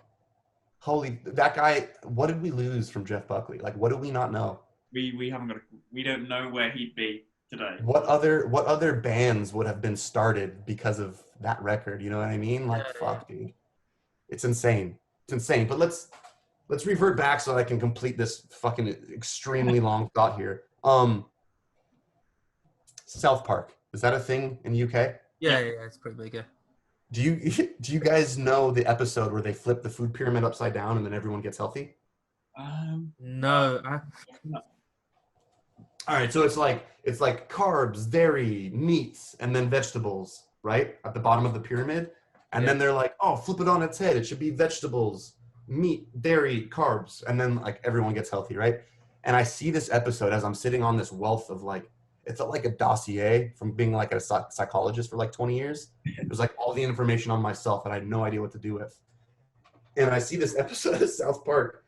Holy, that guy, what did we lose from Jeff Buckley? Like, what do we not know? We haven't got. We don't know where he'd be today. What other bands would have been started because of that record? You know what I mean? Like, fuck, dude. It's insane. It's insane. But let's revert back so that I can complete this fucking extremely long thought here. South Park. Is that a thing in the UK? Yeah, it's pretty big. Yeah. Do you guys know the episode where they flip the food pyramid upside down and then everyone gets healthy? No. All right, so it's like carbs, dairy, meats, and then vegetables, right? At the bottom of the pyramid. And then they're like, oh, flip it on its head. It should be vegetables, meat, dairy, carbs. And then like everyone gets healthy, right? And I see this episode as I'm sitting on this wealth of like, it felt like a dossier from being like a psychologist for like 20 years. It was like all the information on myself that I had no idea what to do with. And I see this episode of South Park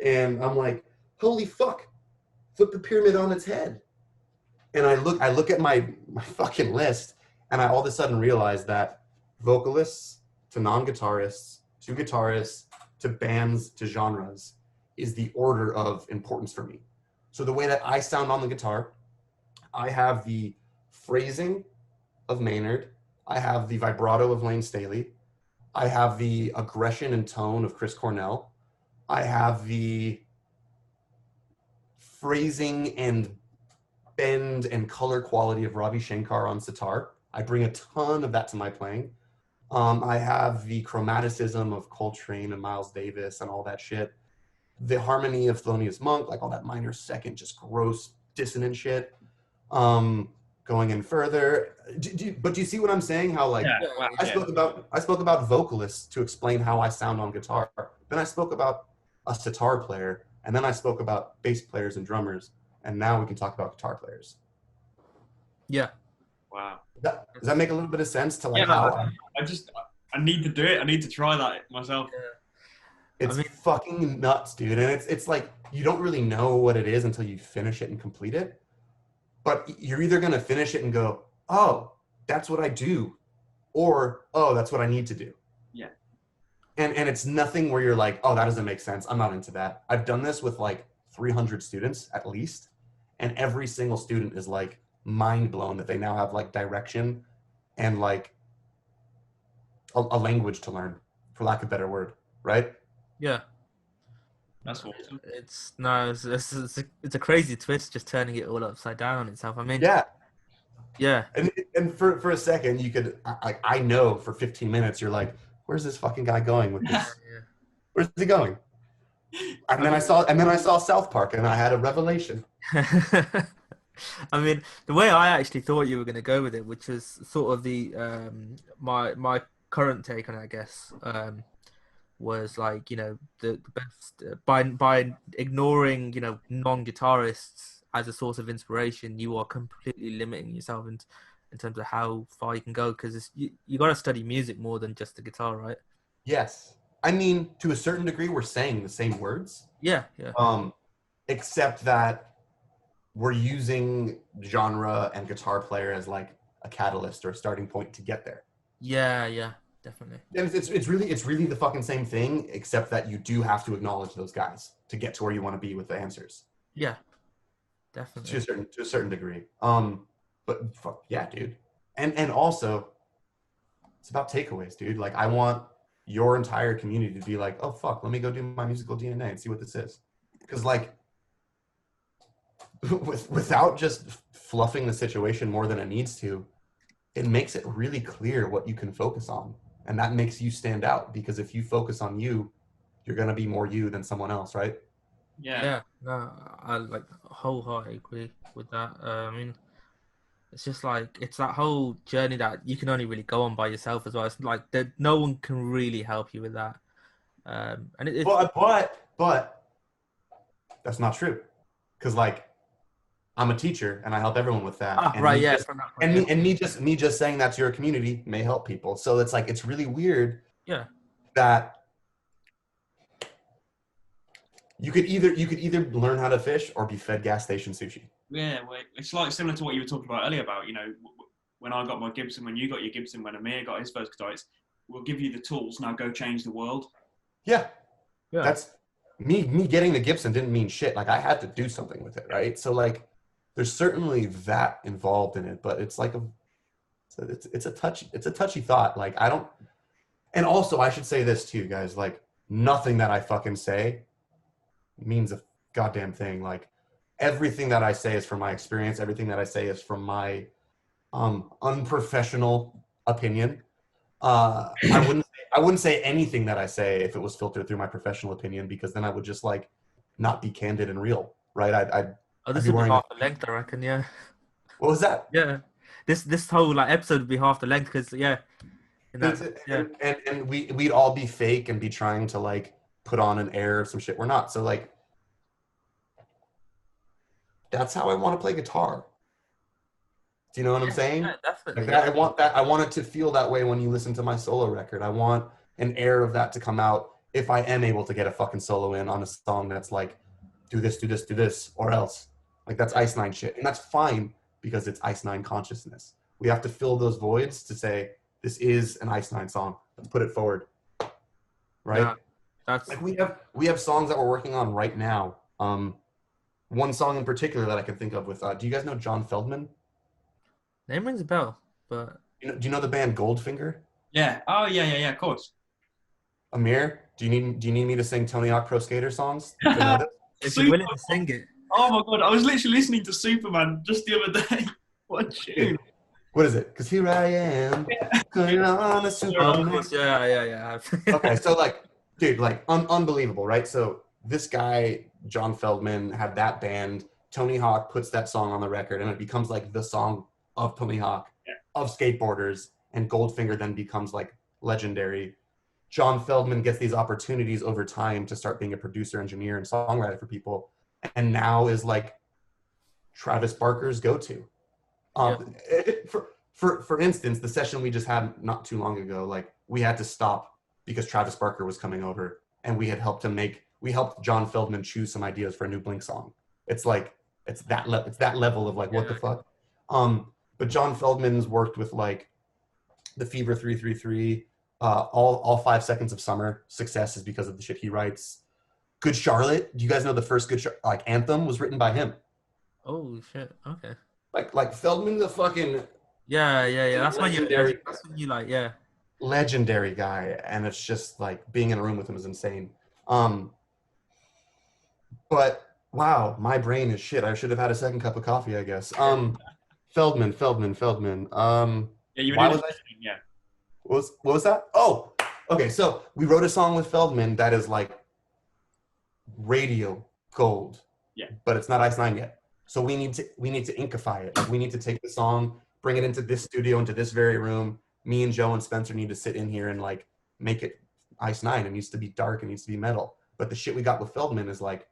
and I'm like, holy fuck, flip the pyramid on its head. And I look at my fucking list and I all of a sudden realize that vocalists to non-guitarists to guitarists to bands to genres is the order of importance for me. So the way that I sound on the guitar, I have the phrasing of Maynard. I have the vibrato of Lane Staley. I have the aggression and tone of Chris Cornell. I have the phrasing and bend and color quality of Ravi Shankar on sitar. I bring a ton of that to my playing. I have the chromaticism of Coltrane and Miles Davis and all that shit. The harmony of Thelonious Monk, like all that minor second, just gross dissonant shit. Going in further, but do you see what I'm saying? How like I spoke about vocalists to explain how I sound on guitar. Then I spoke about a sitar player, and then I spoke about bass players and drummers, and now we can talk about guitar players. Yeah. Wow. Does that make a little bit of sense to like how I need to do it. I need to try that myself. Yeah. It's fucking nuts, dude. And it's like you don't really know what it is until you finish it and complete it. But you're either going to finish it and go, oh, that's what I do, or, oh, that's what I need to do. Yeah. And it's nothing where you're like, oh, that doesn't make sense. I'm not into that. I've done this with like 300 students at least. And every single student is like mind blown that they now have like direction and like a language to learn, for lack of a better word. Right? Yeah. That's awesome. It's a crazy twist, just turning it all upside down on itself. I mean, yeah. And for a second, you could, I know for 15 minutes, you're like, where's this fucking guy going with this? Where's he going? And then I saw South Park, and I had a revelation. I mean, the way I actually thought you were going to go with it, which was sort of the my current take on it, I guess. Was like, you know, the best by ignoring, you know, non-guitarists as a source of inspiration, you are completely limiting yourself in terms of how far you can go, because you got to study music more than just the guitar, right? Yes, I mean, to a certain degree, we're saying the same words. Yeah. Except that we're using genre and guitar player as like a catalyst or a starting point to get there. Yeah. Definitely. And it's really the fucking same thing, except that you do have to acknowledge those guys to get to where you want to be with the answers. Yeah, definitely. To a certain degree. But fuck yeah, dude. And also, it's about takeaways, dude. Like I want your entire community to be like, oh fuck, let me go do my musical DNA and see what this is. Because like, without just fluffing the situation more than it needs to, it makes it really clear what you can focus on. And that makes you stand out, because if you focus on you, you're going to be more you than someone else, right? Yeah. No, I like wholeheartedly agree with that. I mean, It's just like it's that whole journey that you can only really go on by yourself as well. It's like that no one can really help you with that. And it's But that's not true, because like I'm a teacher and I help everyone with that. And right, me yeah, just from that point, and yeah, me just saying that to your community may help people. So it's like it's really weird yeah, that you could either learn how to fish or be fed gas station sushi. Yeah, well, it's like similar to what you were talking about earlier about, when I got my Gibson, when you got your Gibson, when Amir got his first guitar, it's, we'll give you the tools, now go change the world. Yeah, yeah, that's me getting the Gibson didn't mean shit. Like I had to do something with it, right? So like there's certainly that involved in it, but it's like it's a touchy thought. Like I don't, and also I should say this too, guys, like nothing that I fucking say means a goddamn thing. Like everything that I say is from my experience, everything that I say is from my unprofessional opinion. I wouldn't say anything that I say if it was filtered through my professional opinion, because then I would just like not be candid and real, right? oh, I'd this be would be wearing a, half the length, I reckon. Yeah, what was that? yeah. This whole like episode would be half the length because yeah, in that sense, yeah, And we'd all be fake and be trying to like put on an air of some shit we're not. So like that's how I want to play guitar. Do you know what I'm saying? yeah, definitely, Like yeah, that, I want it to feel that way when you listen to my solo record. I want an air of that to come out if I am able to get a fucking solo in on a song that's like, do this, do this, do this, or else. Like that's Ice Nine shit. And that's fine because it's Ice Nine consciousness. We have to fill those voids to say, this is an Ice Nine song. Let's put it forward. Right? yeah. That's Like we have songs that we're working on right now. One song in particular that I can think of with do you guys know John Feldman? name rings a bell, but Do you know the band Goldfinger? Yeah. Oh, yeah, of course. Amir, do you need me to sing Tony Hawk Pro Skater songs to know this? if you're willing to sing it, Oh my God, I was literally listening to Superman just the other day. What tune? What is it? Because here I am, putting on a oh, Superman. of course, yeah. Okay, so like, dude, like unbelievable, right? So this guy, John Feldman, had that band. Tony Hawk puts that song on the record, and it becomes like the song of Tony Hawk, of skateboarders, and Goldfinger then becomes like legendary. John Feldman gets these opportunities over time to start being a producer, engineer, and songwriter for people, and now is like Travis Barker's go-to. Yeah. For instance, the session we just had not too long ago, like we had to stop because Travis Barker was coming over, and we helped John Feldman choose some ideas for a new Blink song. It's like it's that level of like what the fuck. But John Feldman's worked with like the Fever 333, all 5 Seconds of Summer. Success is because of the shit he writes. Good Charlotte. Do you guys know the first like anthem was written by him? Oh shit. Okay. Like Feldman's a fucking Yeah. That's when you. legendary That's when you like. Yeah. legendary guy, and it's just like being in a room with him is insane. But wow, my brain is shit. I should have had a second cup of coffee, I guess. Feldman. Yeah, you were Why doing was I? yeah. What was that? Oh, okay. So we wrote a song with Feldman that is like radio gold. Yeah. But it's not Ice Nine yet. So we need to inkify it. Like we need to take the song, bring it into this studio, into this very room. Me and Joe and Spencer need to sit in here and like make it Ice Nine. It needs to be dark. It needs to be metal. But the shit we got with Feldman is like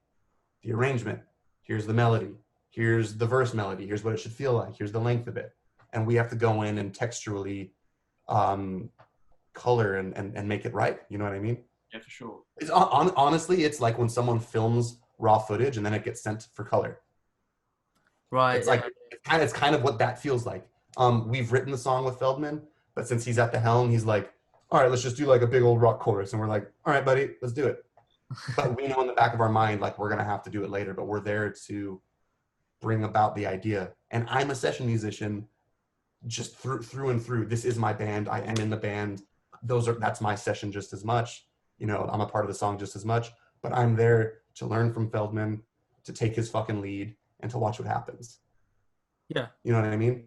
the arrangement. Here's the melody. Here's the verse melody. Here's what it should feel like. Here's the length of it. And we have to go in and texturally color and make it right. You know what I mean? Yeah, for sure. It's honestly, it's like when someone films raw footage and then it gets sent for color. Right. It's like it's kind of what that feels like. We've written the song with Feldman, but since he's at the helm, he's like, all right, let's just do like a big old rock chorus. And we're like, all right, buddy, let's do it. But we know in the back of our mind, like we're going to have to do it later, but we're there to bring about the idea. And I'm a session musician just through and through. This is my band. I am in the band. That's my session just as much. You know, I'm a part of the song just as much, but I'm there to learn from Feldman, to take his fucking lead, and to watch what happens. Yeah. You know what I mean?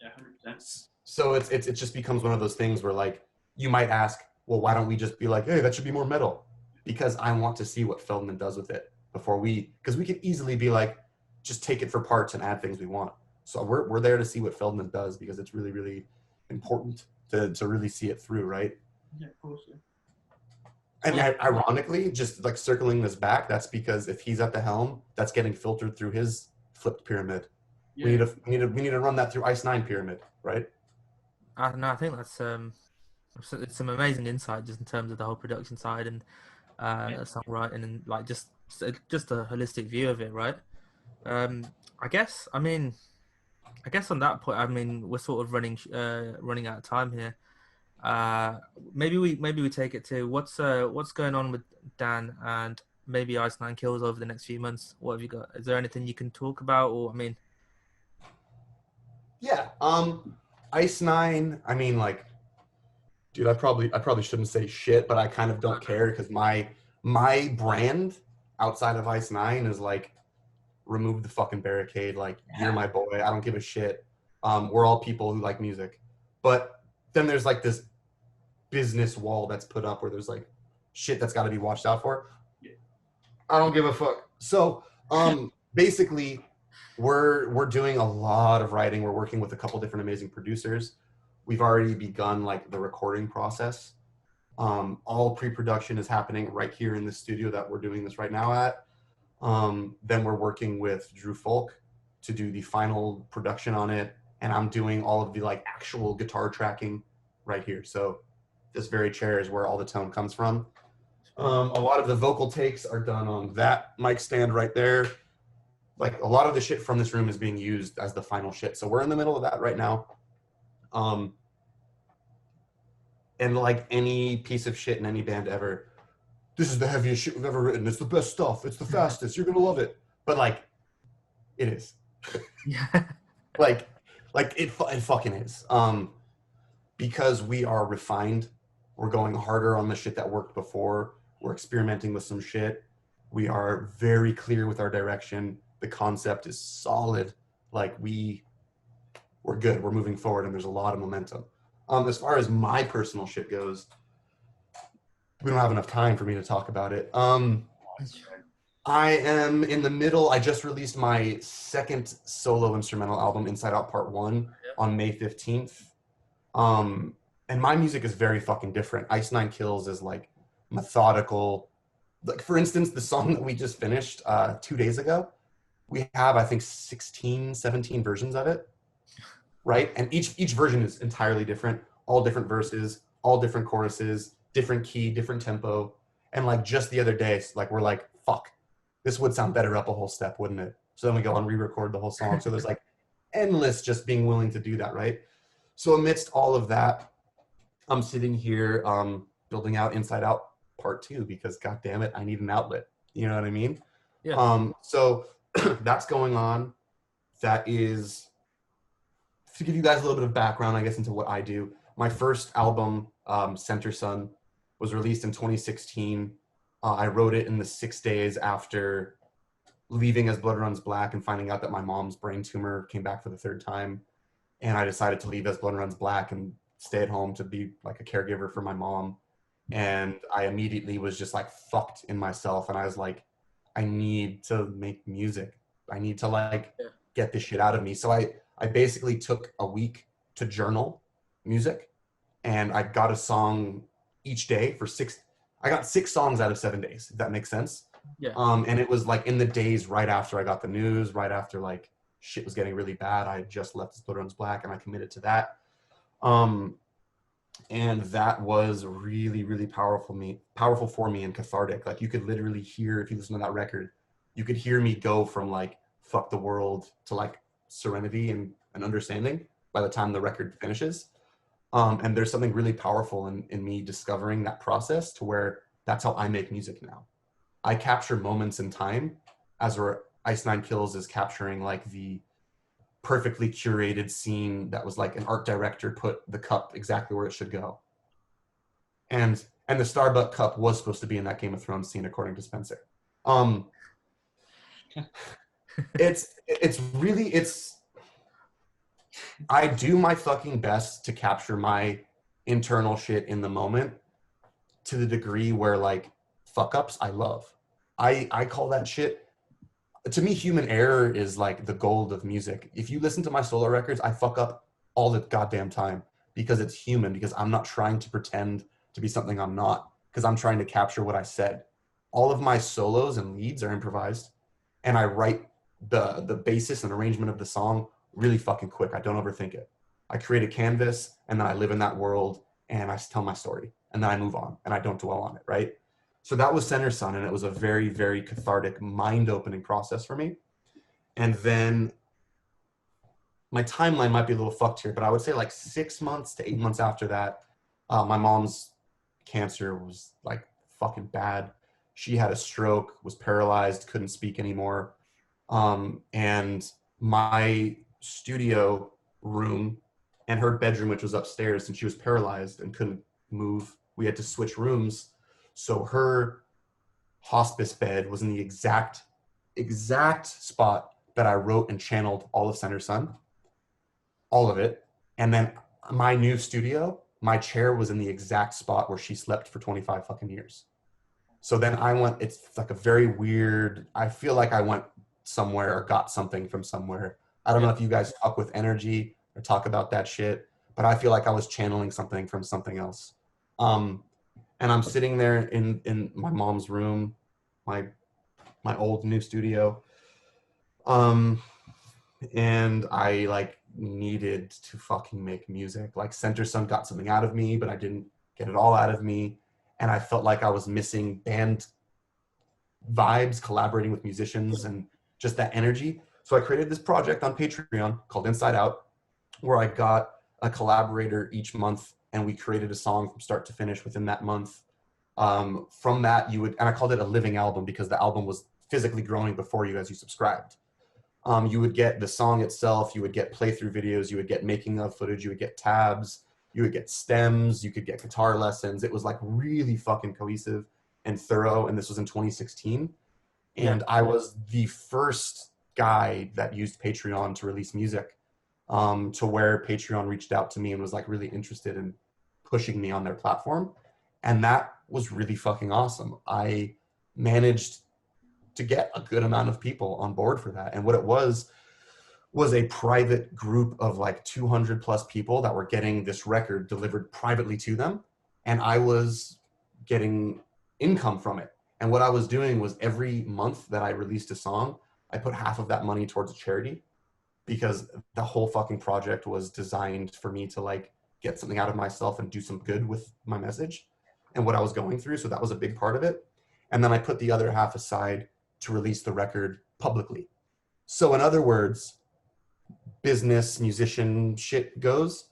Yeah, 100%. So it just becomes one of those things where like you might ask, well, why don't we just be like, hey, that should be more metal? Because I want to see what Feldman does with it because we could easily be like, just take it for parts and add things we want. So we're there to see what Feldman does because it's really, really important to really see it through, right? Yeah, of course. Yeah. And Yeah. ironically, just like circling this back, that's because if he's at the helm, that's getting filtered through his flipped pyramid. Yeah. We need to run that through Ice Nine pyramid, right? I don't know. I think that's it's some amazing insight just in terms of the whole production side and songwriting and like just a holistic view of it, right? Um, I guess. I guess on that point, I mean, we're sort of running out of time here. Uh, maybe we take it to what's going on with Dan and maybe Ice Nine Kills over the next few months. What have you got? Is there anything you can talk about? Or I mean, Yeah. Ice Nine. I mean, like, dude, I probably shouldn't say shit, but I kind of don't care because my brand outside of Ice Nine is like remove the fucking barricade. Like, you're my boy. I don't give a shit. We're all people who like music. But then there's like this business wall that's put up where there's like shit that's got to be watched out for. I don't give a fuck. So, basically, we're doing a lot of writing. We're working with a couple different amazing producers. We've already begun like the recording process. All pre-production is happening right here in the studio that we're doing this right now at. Then we're working with Drew Folk to do the final production on it, and I'm doing all of the like actual guitar tracking right here. So this very chair is where all the tone comes from. A lot of the vocal takes are done on that mic stand right there. Like a lot of the shit from this room is being used as the final shit. So we're in the middle of that right now. And like any piece of shit in any band ever, this is the heaviest shit we've ever written. It's the best stuff. It's the fastest. You're gonna love it. But like, it is. yeah, like it fucking is. Because we are refined. We're going harder on the shit that worked before. We're experimenting with some shit. We are very clear with our direction. The concept is solid. Like we're good. We're moving forward, and there's a lot of momentum. As far as my personal shit goes, we don't have enough time for me to talk about it. I am in the middle. I just released my second solo instrumental album, Inside Out Part 1, on May 15th. And my music is very fucking different. Ice Nine Kills is like methodical. Like, for instance, the song that we just finished 2 days ago, we have, I think, 16, 17 versions of it, right? And each version is entirely different, all different verses, all different choruses, different key, different tempo. And like just the other day, like we're like, fuck, this would sound better up a whole step, wouldn't it? So then we go and re-record the whole song. So there's like endless just being willing to do that, right? So amidst all of that, I'm sitting here building out Inside Out Part 2 because, god damn it, I need an outlet. You know what I mean? yeah. So that's going on. That is, to give you guys a little bit of background, I guess, into what I do. My first album, Center Sun, was released in 2016. I wrote it in the 6 days after leaving As Blood Runs Black and finding out that my mom's brain tumor came back for the third time. And I decided to leave As Blood Runs Black and stay at home to be like a caregiver for my mom. And I immediately was just like fucked in myself. And I was like, I need to make music. I need to like get this shit out of me. So I basically took a week to journal music, and I got a song each day for I got 6 songs out of 7 days, if that makes sense. Yeah. And it was like in the days right after I got the news, right after like shit was getting really bad. I had just left Blood Runs Black and I committed to that. And that was really, really powerful for me and cathartic. Like you could literally hear, if you listen to that record, you could hear me go from like fuck the world to like serenity and understanding by the time the record finishes. And there's something really powerful in me discovering that process to where that's how I make music now. I capture moments in time as where Ice Nine Kills is capturing like the perfectly curated scene that was like an art director put the cup exactly where it should go. And the Starbucks cup was supposed to be in that Game of Thrones scene, according to Spencer. It's really, I do my fucking best to capture my internal shit in the moment to the degree where like fuck ups I love. I call that shit, to me, human error is like the gold of music. If you listen to my solo records, I fuck up all the goddamn time because it's human, because I'm not trying to pretend to be something I'm not, because I'm trying to capture what I said. All of my solos and leads are improvised, and I write the basis and arrangement of the song really fucking quick. I don't overthink it. I create a canvas, and then I live in that world, and I tell my story, and then I move on, and I don't dwell on it, right? So that was Center Sun, and it was a very, very cathartic, mind-opening process for me. And then my timeline might be a little fucked here, but I would say like 6 months to 8 months after that, my mom's cancer was like fucking bad. She had a stroke, was paralyzed, couldn't speak anymore. And my studio room and her bedroom, which was upstairs, and she was paralyzed and couldn't move, we had to switch rooms. So her hospice bed was in the exact spot that I wrote and channeled all of Center Sun, all of it. And then my new studio, my chair was in the exact spot where she slept for 25 fucking years. So then I went, it's like a very weird, I feel like I went somewhere or got something from somewhere. I don't know if you guys talk with energy or talk about that shit, but I feel like I was channeling something from something else. And I'm sitting there in my mom's room, my old new studio. And I like needed to fucking make music. Like Center Sun got something out of me, but I didn't get it all out of me. And I felt like I was missing band vibes, collaborating with musicians and just that energy. So I created this project on Patreon called Inside Out, where I got a collaborator each month, and we created a song from start to finish within that month. From that, and I called it a living album because the album was physically growing before you as you subscribed. You would get the song itself, you would get playthrough videos, you would get making of footage, you would get tabs, you would get stems, you could get guitar lessons. It was like really fucking cohesive and thorough, and this was in 2016. And I was the first guy that used Patreon to release music, to where Patreon reached out to me and was like really interested in pushing me on their platform. And that was really fucking awesome. I managed to get a good amount of people on board for that. And what it was a private group of like 200 plus people that were getting this record delivered privately to them. And I was getting income from it. And what I was doing was every month that I released a song, I put half of that money towards a charity, because the whole fucking project was designed for me to like get something out of myself and do some good with my message and what I was going through. So that was a big part of it. And then I put the other half aside to release the record publicly. So in other words, business musician shit goes,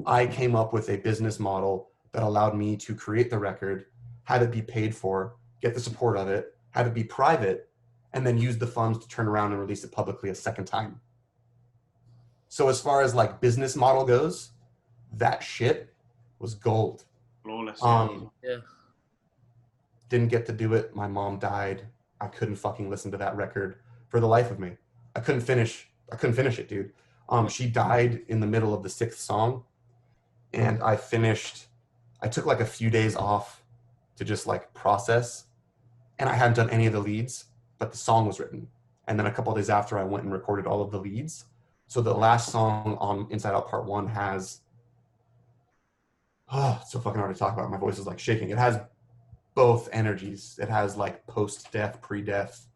I came up with a business model that allowed me to create the record, have it be paid for, get the support of it, have it be private, and then use the funds to turn around and release it publicly a second time. So as far as like business model goes, that shit was gold. Flawless. Didn't get to do it. My mom died. I couldn't fucking listen to that record for the life of me. I couldn't finish it, dude. She died in the middle of the 6th song, and I took like a few days off to just like process, and I hadn't done any of the leads, but the song was written. And then a couple of days after, I went and recorded all of the leads. So the last song on Inside Out Part 1 has, it's so fucking hard to talk about. My voice is like shaking. It has both energies. It has like post-death, pre-death,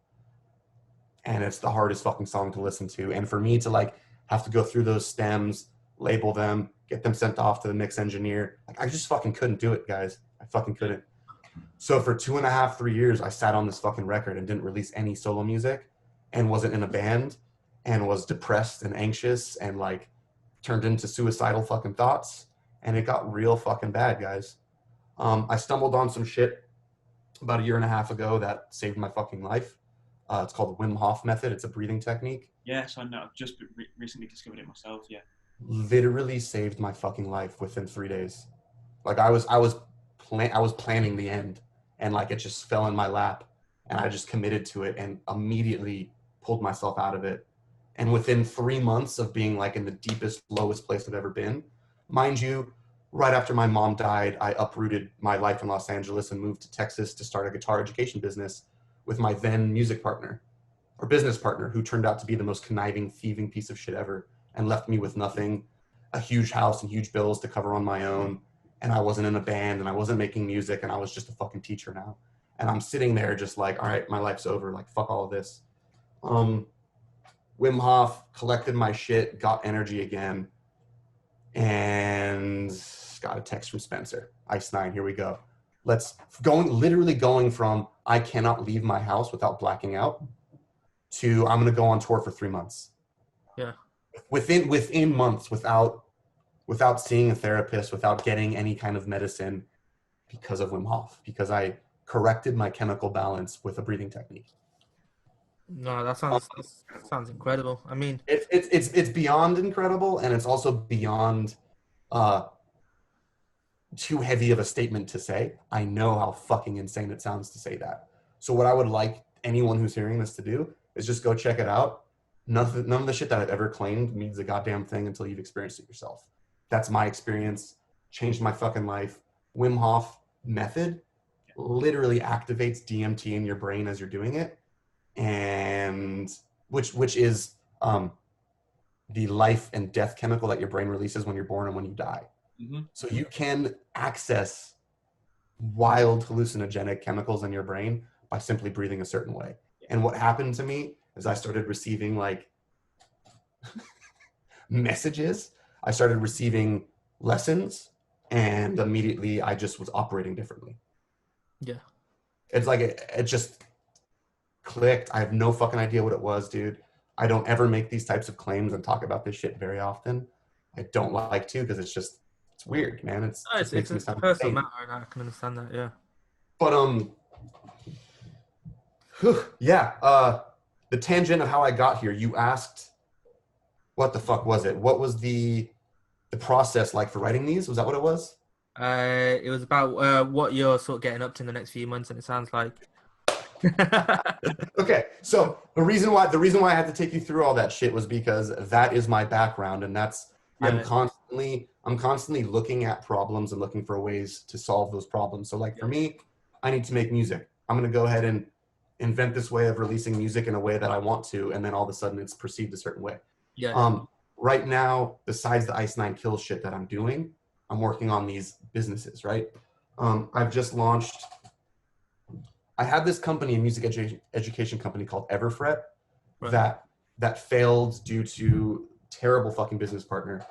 and it's the hardest fucking song to listen to. And for me to like have to go through those stems, label them, get them sent off to the mix engineer, like I just fucking couldn't do it, guys. I fucking couldn't. So for 2.5, 3 years, I sat on this fucking record and didn't release any solo music, and wasn't in a band, and was depressed and anxious and like turned into suicidal fucking thoughts. And it got real fucking bad, guys. I stumbled on some shit about 1.5 years ago that saved my fucking life. It's called the Wim Hof method. It's a breathing technique. Yes, I know. I've just recently discovered it myself. Yeah. Literally saved my fucking life within 3 days. Like I was planning the end, and like it just fell in my lap, and I just committed to it and immediately pulled myself out of it. And within 3 months of being like in the deepest, lowest place I've ever been, mind you, right after my mom died, I uprooted my life in Los Angeles and moved to Texas to start a guitar education business with my then music partner. or business partner, who turned out to be the most conniving, thieving piece of shit ever and left me with nothing, a huge house and huge bills to cover on my own. And I wasn't in a band and I wasn't making music and I was just a fucking teacher now. And I'm sitting there just like, all right, my life's over. Like, fuck all of this. Wim Hof, collected my shit, got energy again, and got a text from Spencer. Ice 9, here we go. Literally going from I cannot leave my house without blacking out to I'm gonna go on tour for 3 months. Yeah. Within months, without seeing a therapist, without getting any kind of medicine, because of Wim Hof, because I corrected my chemical balance with a breathing technique. No, that sounds incredible. I mean, it's beyond incredible, and it's also beyond too heavy of a statement to say. I know how fucking insane it sounds to say that. So what I would like anyone who's hearing this to do is just go check it out. None of the shit that I've ever claimed means a goddamn thing until you've experienced it yourself. That's my experience. Changed my fucking life. Wim Hof method literally activates DMT in your brain as you're doing it, and which is the life and death chemical that your brain releases when you're born and when you die. Mm-hmm. So you can access wild hallucinogenic chemicals in your brain by simply breathing a certain way. And what happened to me is I started receiving like messages. I started receiving lessons, and immediately I just was operating differently. Yeah. It's like it just clicked. I have no fucking idea what it was, dude. I don't ever make these types of claims and talk about this shit very often. I don't like to, because it's weird, man. It makes me sound personal insane. matter, and I can understand that. Yeah. But yeah. The tangent of how I got here. You asked, what the fuck was it? What was the process like for writing these? Was that what it was? It was about what you're sort of getting up to in the next few months, and it sounds like. Okay, so the reason why I had to take you through all that shit was because that is my background, and that's I'm constantly looking at problems and looking for ways to solve those problems. So like for me, I need to make music. I'm gonna go ahead and invent this way of releasing music in a way that I want to, and then all of a sudden it's perceived a certain way. Yeah. Right now, besides the Ice 9 Kills shit that I'm doing, I'm working on these businesses, right? I've just launched. I had this company, a music education company called Everfret, right, that failed due to terrible fucking business partner.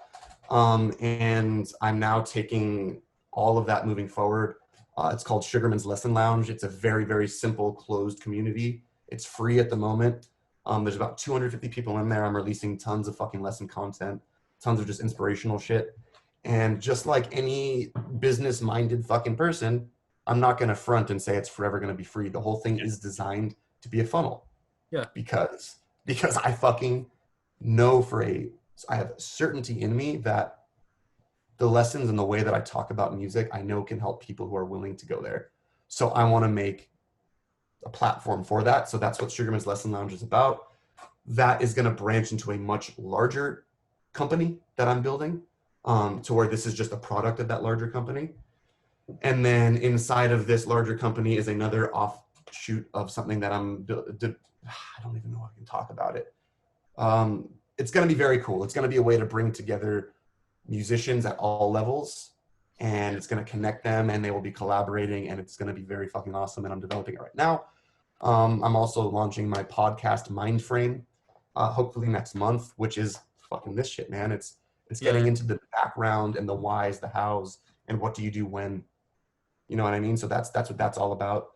And I'm now taking all of that moving forward. It's called Sugarman's Lesson Lounge. It's a very, very simple, closed community. It's free at the moment. There's about 250 people in there. I'm releasing tons of fucking lesson content, tons of just inspirational shit. And just like any business-minded fucking person, I'm not going to front and say it's forever going to be free. The whole thing is designed to be a funnel. Yeah. Because I fucking know I have certainty in me that the lessons and the way that I talk about music, I know can help people who are willing to go there. So I want to make a platform for that. So that's what Sugarman's Lesson Lounge is about. That is going to branch into a much larger company that I'm building, to where this is just a product of that larger company. And then inside of this larger company is another offshoot of something that I don't even know if I can talk about it. It's going to be very cool. It's going to be a way to bring together musicians at all levels, and it's going to connect them, and they will be collaborating, and it's going to be very fucking awesome. And I'm developing it right now. I'm also launching my podcast Mindframe, hopefully next month, which is fucking this shit, man. It's getting into the background and the whys, the hows, and what do you do when. You know what I mean? So that's what that's all about.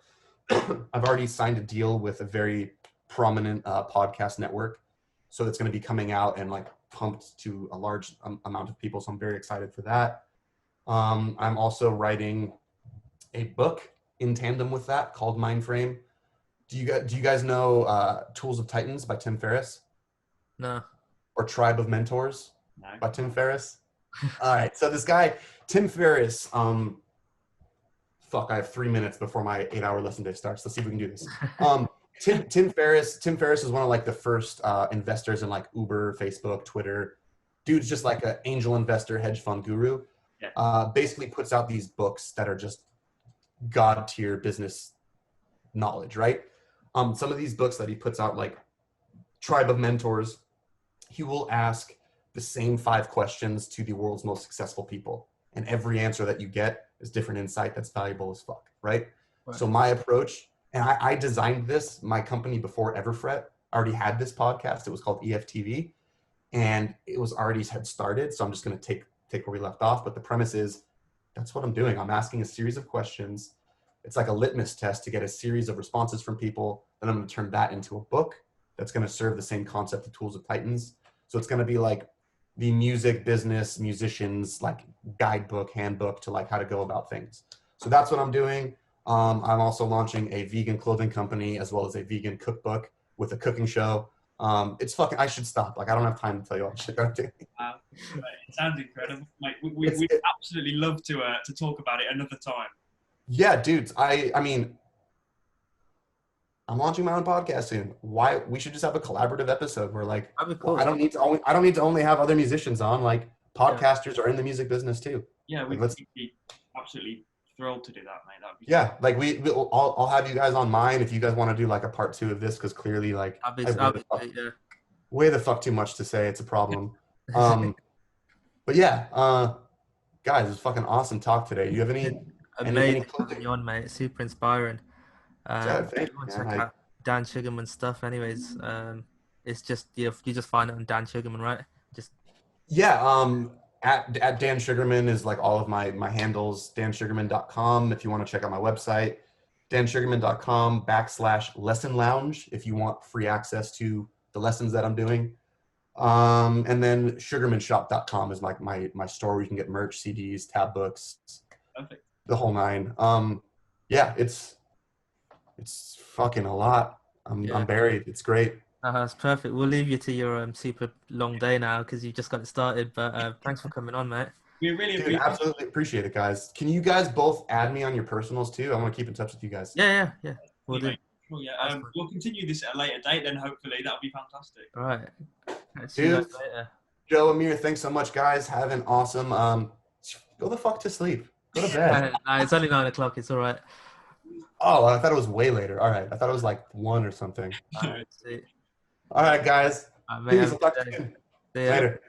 I've already signed a deal with a very prominent podcast network. So it's going to be coming out and like pumped to a large amount of people. So I'm very excited for that. I'm also writing a book in tandem with that called Mindframe. Do you guys know Tools of Titans by Tim Ferriss? No. Or Tribe of Mentors by Tim Ferriss? All right. So this guy, Tim Ferriss, I have 3 minutes before my 8-hour lesson day starts. Let's see if we can do this. Tim Ferriss is one of like the first investors in like Uber, Facebook, Twitter. Dude's just like an angel investor, hedge fund guru. Yeah. Basically puts out these books that are just god tier business knowledge, right? Some of these books that he puts out like tribe of mentors, he will ask the same 5 questions to the world's most successful people. And every answer that you get is different insight that's valuable as fuck, right? So my approach, and I designed this, my company before Everfret already had this podcast. It was called EFTV, and it was already had started. So I'm just going to take where we left off. But the premise is that's what I'm doing. I'm asking a series of questions. It's like a litmus test to get a series of responses from people. Then I'm going to turn that into a book that's going to serve the same concept of Tools of Titans. So it's going to be like the music business musicians like guidebook, handbook to like how to go about things. So that's what I'm doing. I'm also launching a vegan clothing company as well as a vegan cookbook with a cooking show. It's fucking, I should stop. Like, I don't have time to tell you all the shit that I'm doing. Wow. It sounds incredible. Like, we'd absolutely love to talk about it another time. Yeah, dudes. I mean, I'm launching my own podcast soon. Why we should just have a collaborative episode where like Cool. I don't need to only have other musicians on. Like podcasters are in the music business too. Yeah, we'd be absolutely thrilled to do that, mate. That'd be like I'll have you guys on mine if you guys want to do like a part 2 of this, because clearly like way the fuck too much to say. It's a problem. But yeah, guys, it's fucking awesome talk today. Do you have any? Amazing having you on, mate. Super inspiring. Check out Dan Sugarman stuff. Anyways, it's just you just find it on Dan Sugarman, right? Just at Dan Sugarman is like all of my handles. dansugarman.com if you want to check out my website. dansugarman.com/lesson lounge if you want free access to the lessons that I'm doing. And then sugarmanshop.com is like my store where you can get merch, CDs, tab books, the whole 9. Yeah, it's fucking a lot. I'm buried. It's great. That's perfect. We'll leave you to your super long day now because you just got it started. But thanks for coming on, mate. We really absolutely appreciate it, guys. Can you guys both add me on your personals too? I want to keep in touch with you guys. Yeah. We'll do. Well, yeah. We'll continue this at a later date then. Hopefully, that'll be fantastic. All right. Dude, Joe, Amir, thanks so much, guys. Have an awesome. Go the fuck to sleep. Go to bed. It's only 9 o'clock. It's all right. Oh, I thought it was way later. All right, I thought it was like 1 or something. All right, guys. Peace. I'll talk to you soon. Later.